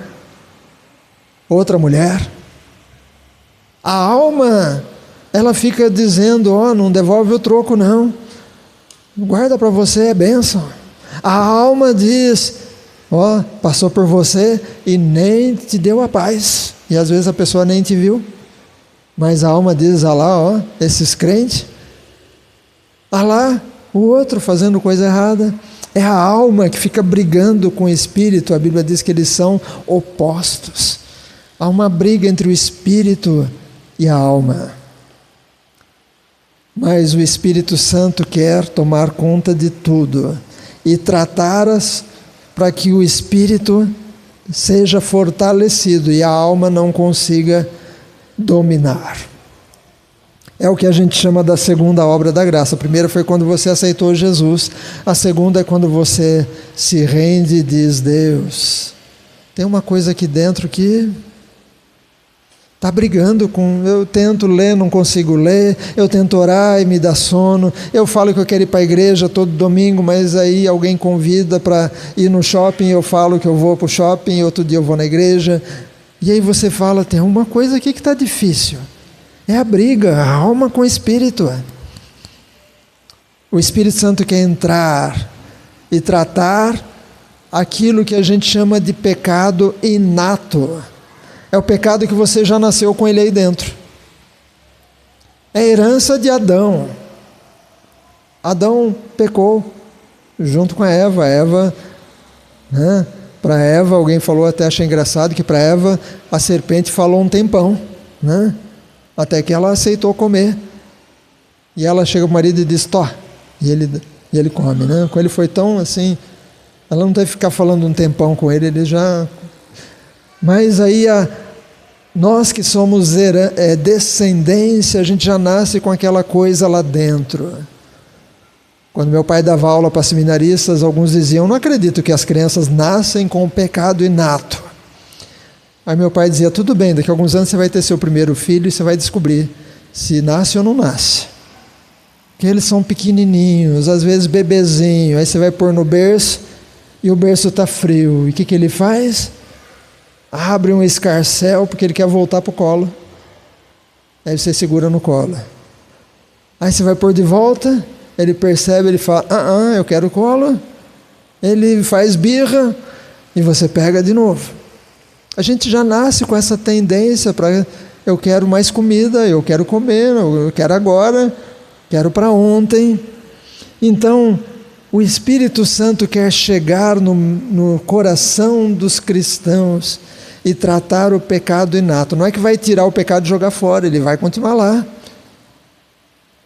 outra mulher. A alma, ela fica dizendo: não devolve o troco não, guarda para você, é bênção. A alma diz: passou por você e nem te deu a paz, e às vezes a pessoa nem te viu, mas a alma diz: lá, esses crentes, lá o outro fazendo coisa errada. É a alma que fica brigando com o espírito. A Bíblia diz que eles são opostos. Há uma briga entre o espírito e a alma. Mas o Espírito Santo quer tomar conta de tudo e tratar-as para que o espírito seja fortalecido e a alma não consiga dominar. É o que a gente chama da segunda obra da graça. A primeira foi quando você aceitou Jesus. A segunda é quando você se rende e diz: Deus, tem uma coisa aqui dentro que está brigando com... Eu tento ler, não consigo ler. Eu tento orar e me dá sono. Eu falo que eu quero ir para a igreja todo domingo, mas aí alguém convida para ir no shopping. Eu falo que eu vou para o shopping, outro dia eu vou na igreja. E aí você fala: tem uma coisa aqui que está difícil. É a briga, a alma com o Espírito. O Espírito Santo quer entrar e tratar aquilo que a gente chama de pecado inato. É o pecado que você já nasceu com ele aí dentro. É a herança de Adão. Adão pecou junto com a Eva. Eva, né? Para Eva, alguém falou, até achei engraçado, que para Eva a serpente falou um tempão, né? Até que ela aceitou comer. E ela chega para o marido e diz: Tó. E ele come, né? Com ele foi tão assim, ela não teve que ficar falando um tempão com ele, ele já... Mas aí nós que somos descendência, a gente já nasce com aquela coisa lá dentro. Quando meu pai dava aula para seminaristas, alguns diziam: não acredito que as crianças nascem com o pecado inato. Aí meu pai dizia: tudo bem, daqui a alguns anos você vai ter seu primeiro filho e você vai descobrir se nasce ou não nasce. Porque eles são pequenininhos, às vezes bebezinho, aí você vai pôr no berço e o berço está frio. E o que ele faz? Abre um escarcéu porque ele quer voltar para o colo. Aí você segura no colo. Aí você vai pôr de volta, ele percebe, ele fala: eu quero o colo. Ele faz birra e você pega de novo. A gente já nasce com essa tendência para: eu quero mais comida, eu quero comer, eu quero agora, quero para ontem. Então, o Espírito Santo quer chegar no coração dos cristãos e tratar o pecado inato. Não é que vai tirar o pecado e jogar fora, ele vai continuar lá.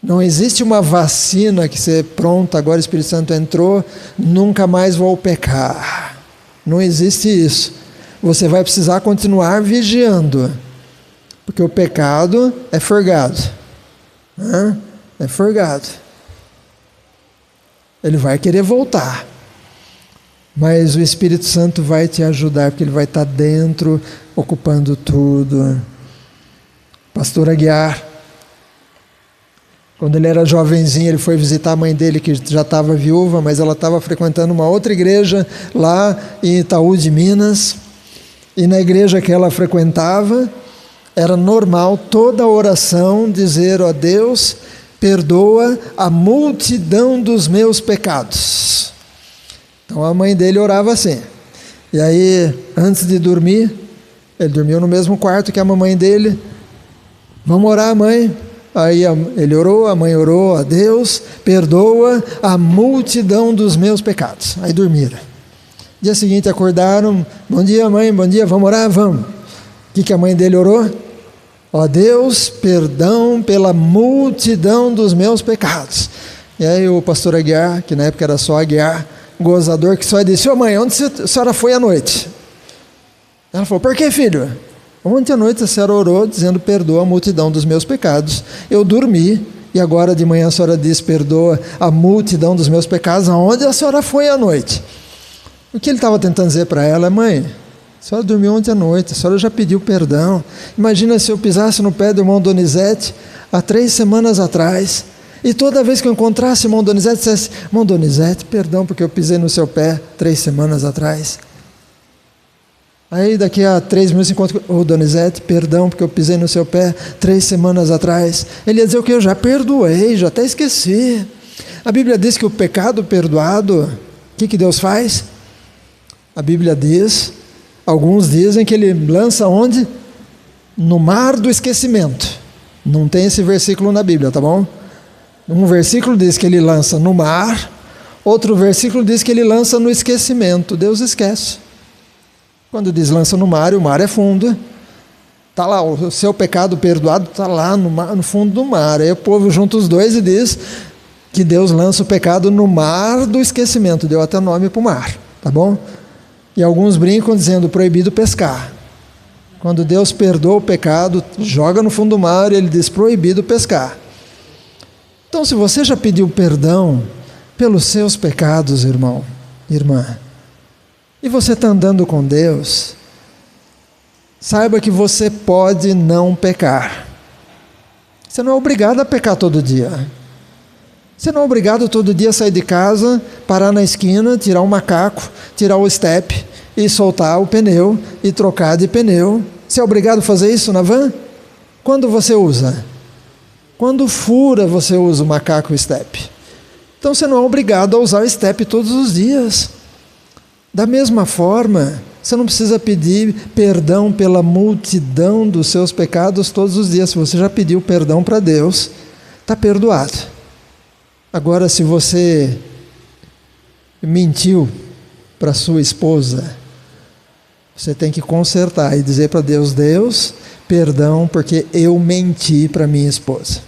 Não existe uma vacina que você, pronto, agora o Espírito Santo entrou, nunca mais vou pecar. Não existe isso. Você vai precisar continuar vigiando, porque o pecado é forgado. É forgado. Ele vai querer voltar, mas o Espírito Santo vai te ajudar, porque ele vai estar dentro, ocupando tudo. Pastor Aguiar, quando ele era jovenzinho, ele foi visitar a mãe dele, que já estava viúva, mas ela estava frequentando uma outra igreja lá em Itaú de Minas. E na igreja que ela frequentava, era normal toda oração dizer: ó Deus, perdoa a multidão dos meus pecados. Então a mãe dele orava assim. E aí, antes de dormir, ele dormiu no mesmo quarto que a mamãe dele. Vamos orar, mãe? Aí ele orou, a mãe orou: a Deus, perdoa a multidão dos meus pecados. Aí dormiram. Dia seguinte acordaram: bom dia, mãe, bom dia, vamos orar? Vamos. O que a mãe dele orou? Ó Deus, perdão pela multidão dos meus pecados. E aí o pastor Aguiar, que na época era só Aguiar, gozador, que só disse: ô mãe, onde a senhora foi à noite? Ela falou: por que, filho? Ontem à noite a senhora orou dizendo: perdoa a multidão dos meus pecados. Eu dormi e agora de manhã a senhora diz: perdoa a multidão dos meus pecados. Aonde a senhora foi à noite? O que ele estava tentando dizer para ela: mãe, a senhora dormiu ontem à noite, a senhora já pediu perdão. Imagina se eu pisasse no pé do irmão Donizete há 3 semanas atrás, e toda vez que eu encontrasse o irmão Donizete, dissesse: irmão Donizete, perdão porque eu pisei no seu pé 3 semanas atrás. Aí daqui a 3 minutos encontro: ô Donizete, perdão porque eu pisei no seu pé 3 semanas atrás. Ele ia dizer o que? Eu já perdoei, já até esqueci. A Bíblia diz que o pecado perdoado, o que Deus faz? A Bíblia diz, alguns dizem que ele lança onde? No mar do esquecimento. Não tem esse versículo na Bíblia, tá bom? Um versículo diz que ele lança no mar, outro versículo diz que ele lança no esquecimento. Deus esquece. Quando diz lança no mar, o mar é fundo. Está lá, o seu pecado perdoado está lá no fundo do mar. Aí o povo junta os dois e diz que Deus lança o pecado no mar do esquecimento. Deu até nome para o mar, tá bom? E alguns brincam dizendo: proibido pescar. Quando Deus perdoa o pecado, joga no fundo do mar e ele diz: proibido pescar. Então, se você já pediu perdão pelos seus pecados, irmão, irmã, e você está andando com Deus, saiba que você pode não pecar. Você não é obrigado a pecar todo dia. Você não é obrigado todo dia a sair de casa, parar na esquina, tirar o macaco, tirar o step e soltar o pneu e trocar de pneu. Você é obrigado a fazer isso na van? Quando você usa? Quando fura, você usa o macaco e o step. Então você não é obrigado a usar o step todos os dias. Da mesma forma, você não precisa pedir perdão pela multidão dos seus pecados todos os dias. Se você já pediu perdão para Deus, está perdoado. Agora, se você mentiu para sua esposa, você tem que consertar e dizer para Deus: Deus, perdão porque eu menti para minha esposa.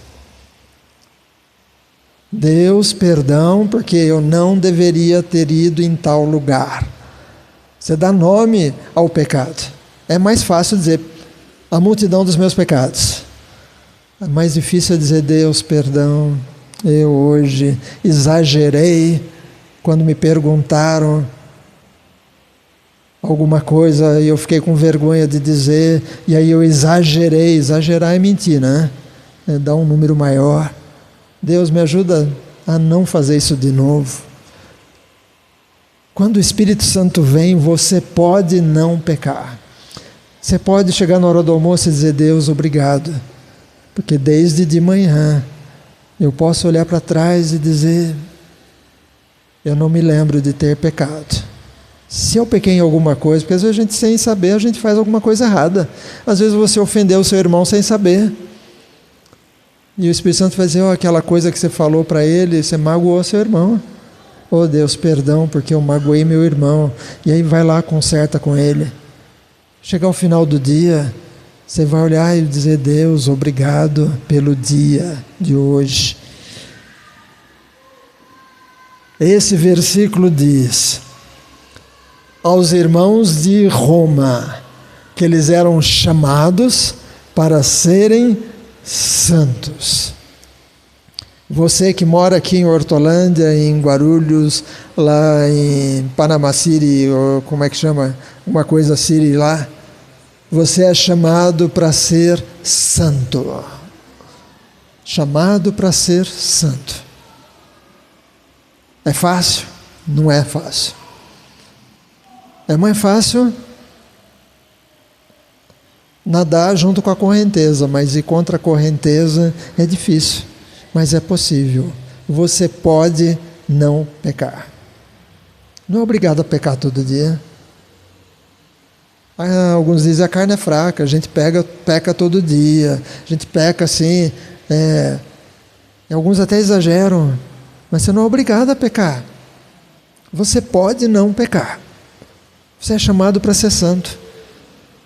Deus, perdão porque eu não deveria ter ido em tal lugar. Você dá nome ao pecado. É mais fácil dizer a multidão dos meus pecados. É mais difícil dizer: Deus, perdão, eu hoje exagerei quando me perguntaram alguma coisa e eu fiquei com vergonha de dizer, e aí eu exagerei. Exagerar é mentir, né? É dar um número maior. Deus, me ajuda a não fazer isso de novo. Quando o Espírito Santo vem, você pode não pecar. Você pode chegar na hora do almoço e dizer: Deus, obrigado, porque desde de manhã eu posso olhar para trás e dizer: eu não me lembro de ter pecado. Se eu pequei em alguma coisa, porque às vezes a gente, sem saber, a gente faz alguma coisa errada. Às vezes você ofendeu o seu irmão sem saber. E o Espírito Santo vai dizer: aquela coisa que você falou para ele, você magoou seu irmão. Oh Deus, perdão porque eu magoei meu irmão. E aí vai lá, conserta com ele. Chegar ao final do dia, você vai olhar e dizer: Deus, obrigado pelo dia de hoje. Esse versículo diz aos irmãos de Roma que eles eram chamados para serem santos. Você que mora aqui em Hortolândia, em Guarulhos, lá em Panama City, ou como é que chama? Uma coisa City lá. Você é chamado para ser santo. Chamado para ser santo. É fácil? Não é fácil. É mais fácil nadar junto com a correnteza, mas ir contra a correnteza é difícil, mas é possível. Você pode não pecar. Não é obrigado a pecar todo dia. Alguns dizem: a carne é fraca, a gente peca todo dia, a gente peca assim, alguns até exageram, mas você não é obrigado a pecar. Você pode não pecar. Você é chamado para ser santo.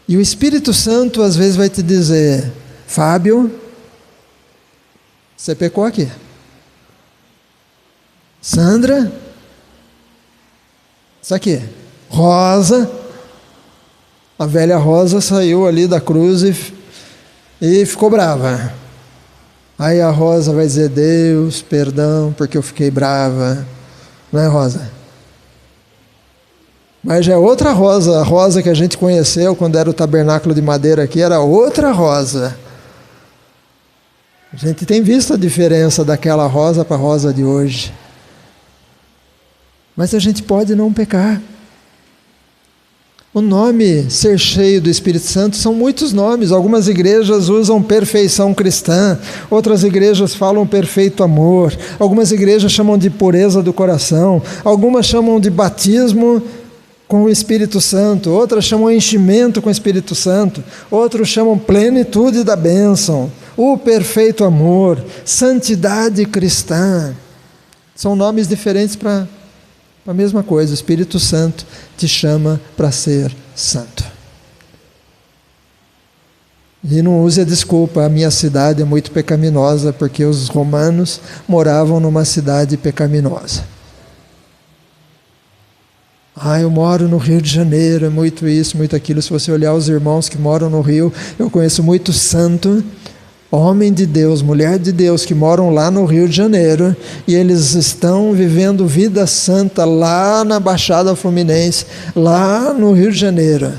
E o Espírito Santo às vezes vai te dizer: Fábio, você pecou aqui. Sandra, isso aqui. Rosa, a velha Rosa saiu ali da cruz e ficou brava. Aí a Rosa vai dizer: Deus, perdão porque eu fiquei brava. Não é, Rosa? Mas já é outra Rosa. A Rosa que a gente conheceu quando era o tabernáculo de madeira aqui era outra Rosa. A gente tem visto a diferença daquela Rosa para a Rosa de hoje. Mas a gente pode não pecar. O nome ser cheio do Espírito Santo são muitos nomes. Algumas igrejas usam perfeição cristã, outras igrejas falam perfeito amor, algumas igrejas chamam de pureza do coração, algumas chamam de batismo com o Espírito Santo, outras chamam enchimento com o Espírito Santo, outros chamam plenitude da bênção, o perfeito amor, santidade cristã. São nomes diferentes para a mesma coisa. O Espírito Santo te chama para ser santo. E não use a desculpa: a minha cidade é muito pecaminosa, porque os romanos moravam numa cidade pecaminosa. Eu moro no Rio de Janeiro, é muito isso, muito aquilo. Se você olhar os irmãos que moram no Rio, eu conheço muito santo, homem de Deus, mulher de Deus, que moram lá no Rio de Janeiro, e eles estão vivendo vida santa lá na Baixada Fluminense, lá no Rio de Janeiro.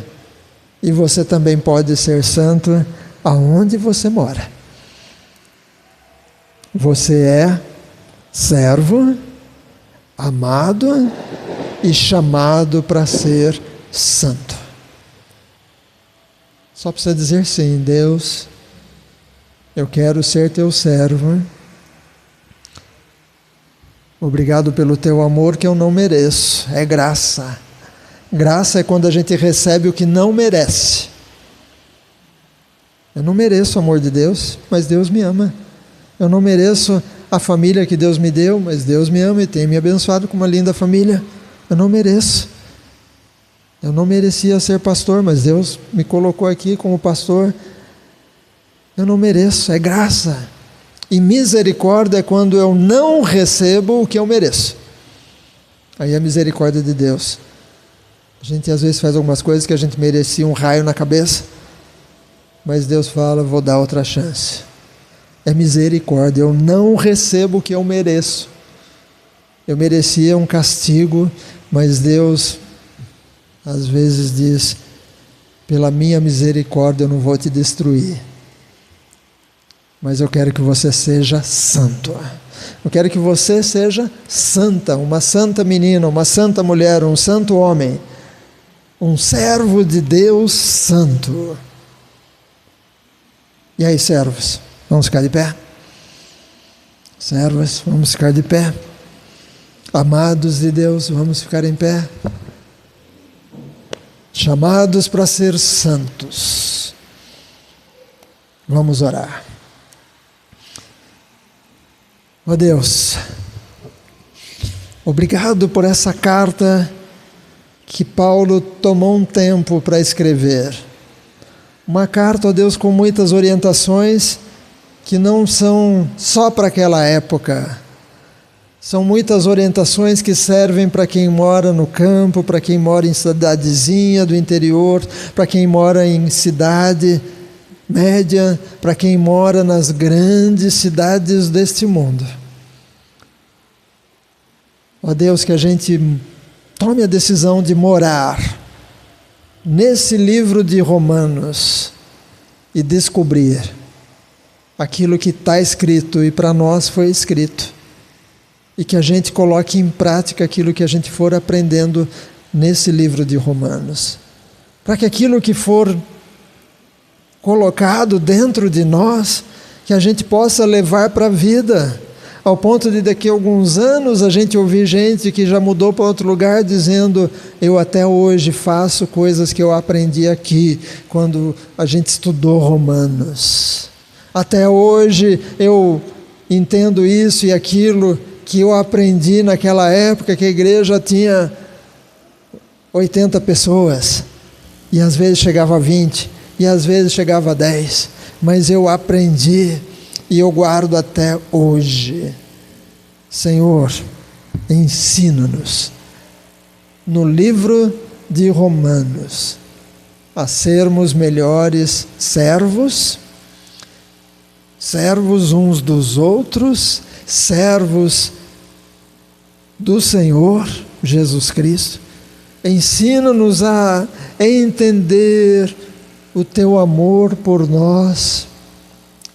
E você também pode ser santo aonde você mora. Você é servo, amado e chamado para ser santo. Só precisa dizer sim: Deus, eu quero ser teu servo. Obrigado pelo teu amor que eu não mereço. É graça. Graça é quando a gente recebe o que não merece. Eu não mereço o amor de Deus, mas Deus me ama. Eu não mereço a família que Deus me deu, mas Deus me ama e tem me abençoado com uma linda família. Eu não mereço. Eu não merecia ser pastor, mas Deus me colocou aqui como pastor. Eu não mereço, é graça. E misericórdia é quando eu não recebo o que eu mereço. Aí é a misericórdia de Deus. A gente às vezes faz algumas coisas que a gente merecia um raio na cabeça, mas Deus fala: vou dar outra chance. É misericórdia, eu não recebo o que eu mereço. Eu merecia um castigo, mas Deus às vezes diz: pela minha misericórdia eu não vou te destruir, mas eu quero que você seja santo. Eu quero que você seja santa, uma santa menina, uma santa mulher, um santo homem, um servo de Deus santo. E aí, servos, vamos ficar de pé? Servas, vamos ficar de pé. Amados de Deus, vamos ficar em pé. Chamados para ser santos. Vamos orar. Ó Deus, obrigado por essa carta que Paulo tomou um tempo para escrever. Uma carta, ó Deus, com muitas orientações que não são só para aquela época. São muitas orientações que servem para quem mora no campo, para quem mora em cidadezinha do interior, para quem mora em cidade média, para quem mora nas grandes cidades deste mundo. Ó Deus, que a gente tome a decisão de morar nesse livro de Romanos e descobrir aquilo que está escrito e para nós foi escrito. E que a gente coloque em prática aquilo que a gente for aprendendo nesse livro de Romanos. Para que aquilo que for colocado dentro de nós, que a gente possa levar para a vida, ao ponto de daqui a alguns anos a gente ouvir gente que já mudou para outro lugar dizendo: eu até hoje faço coisas que eu aprendi aqui, quando a gente estudou Romanos. Até hoje eu entendo isso e aquilo que eu aprendi naquela época que a igreja tinha 80 pessoas, e às vezes chegava a 20, e às vezes chegava a 10, mas eu aprendi e eu guardo até hoje. Senhor, ensina-nos no livro de Romanos a sermos melhores servos, servos uns dos outros, servos do Senhor Jesus Cristo. Ensina-nos a entender o teu amor por nós,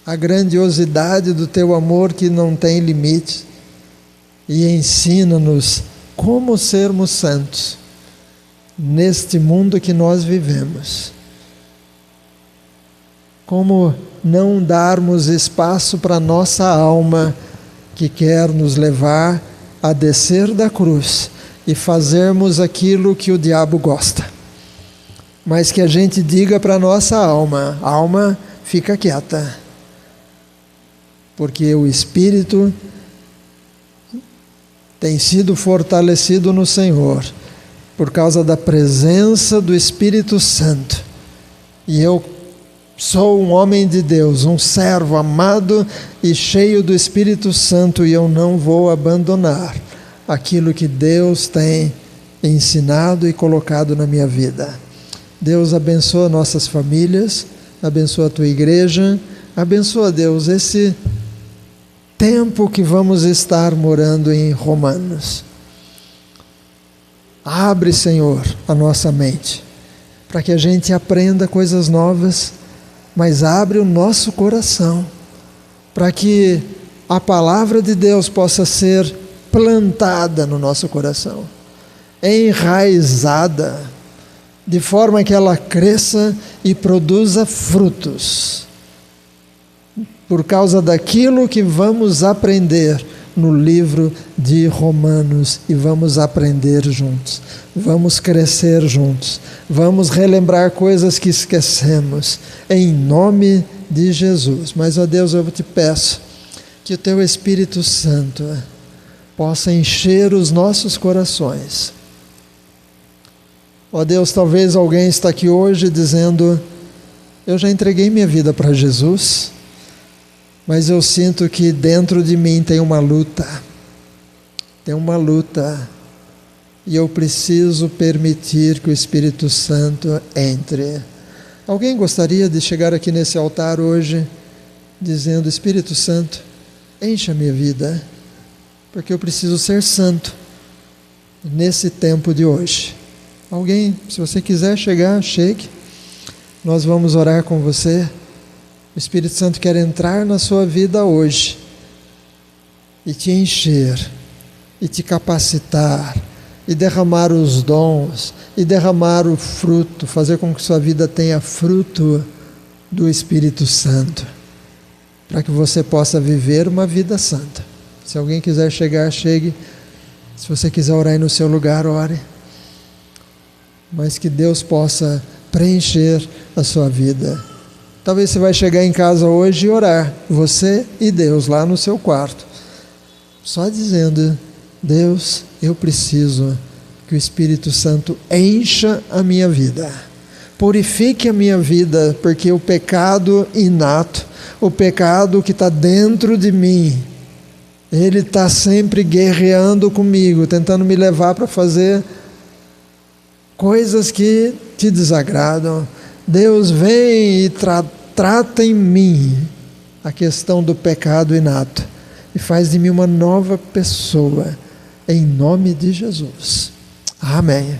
a grandiosidade do teu amor que não tem limite, e ensina-nos como sermos santos neste mundo que nós vivemos. Como não darmos espaço para nossa alma que quer nos levar a descer da cruz e fazermos aquilo que o diabo gosta. Mas que a gente diga para nossa alma: alma, fica quieta, porque o Espírito tem sido fortalecido no Senhor, por causa da presença do Espírito Santo. E eu sou um homem de Deus, um servo amado e cheio do Espírito Santo, e eu não vou abandonar aquilo que Deus tem ensinado e colocado na minha vida. Deus, abençoa nossas famílias, abençoa a tua igreja, abençoa, Deus, esse tempo que vamos estar morando em Romanos. Abre, Senhor, a nossa mente, para que a gente aprenda coisas novas, mas abre o nosso coração, para que a palavra de Deus possa ser plantada no nosso coração, enraizada, de forma que ela cresça e produza frutos, por causa daquilo que vamos aprender no livro de Romanos, e vamos aprender juntos, vamos crescer juntos, vamos relembrar coisas que esquecemos, em nome de Jesus. Mas, ó Deus, eu te peço que o teu Espírito Santo possa encher os nossos corações. Ó Deus, talvez alguém está aqui hoje dizendo: eu já entreguei minha vida para Jesus, mas eu sinto que dentro de mim tem uma luta, e eu preciso permitir que o Espírito Santo entre. Alguém gostaria de chegar aqui nesse altar hoje, dizendo: Espírito Santo, enche a minha vida, porque eu preciso ser santo nesse tempo de hoje? Alguém, se você quiser chegar, chegue, nós vamos orar com você. O Espírito Santo quer entrar na sua vida hoje e te encher, e te capacitar, e derramar os dons, e derramar o fruto, fazer com que sua vida tenha fruto do Espírito Santo, para que você possa viver uma vida santa. Se alguém quiser chegar, chegue. Se você quiser orar aí no seu lugar, ore. Mas que Deus possa preencher a sua vida. Talvez você vai chegar em casa hoje e orar, você e Deus, lá no seu quarto, só dizendo: Deus, eu preciso que o Espírito Santo encha a minha vida, purifique a minha vida, porque o pecado inato, o pecado que está dentro de mim, ele está sempre guerreando comigo, tentando me levar para fazer coisas que te desagradam. Deus, vem e trata em mim a questão do pecado inato e faz de mim uma nova pessoa, em nome de Jesus. Amém.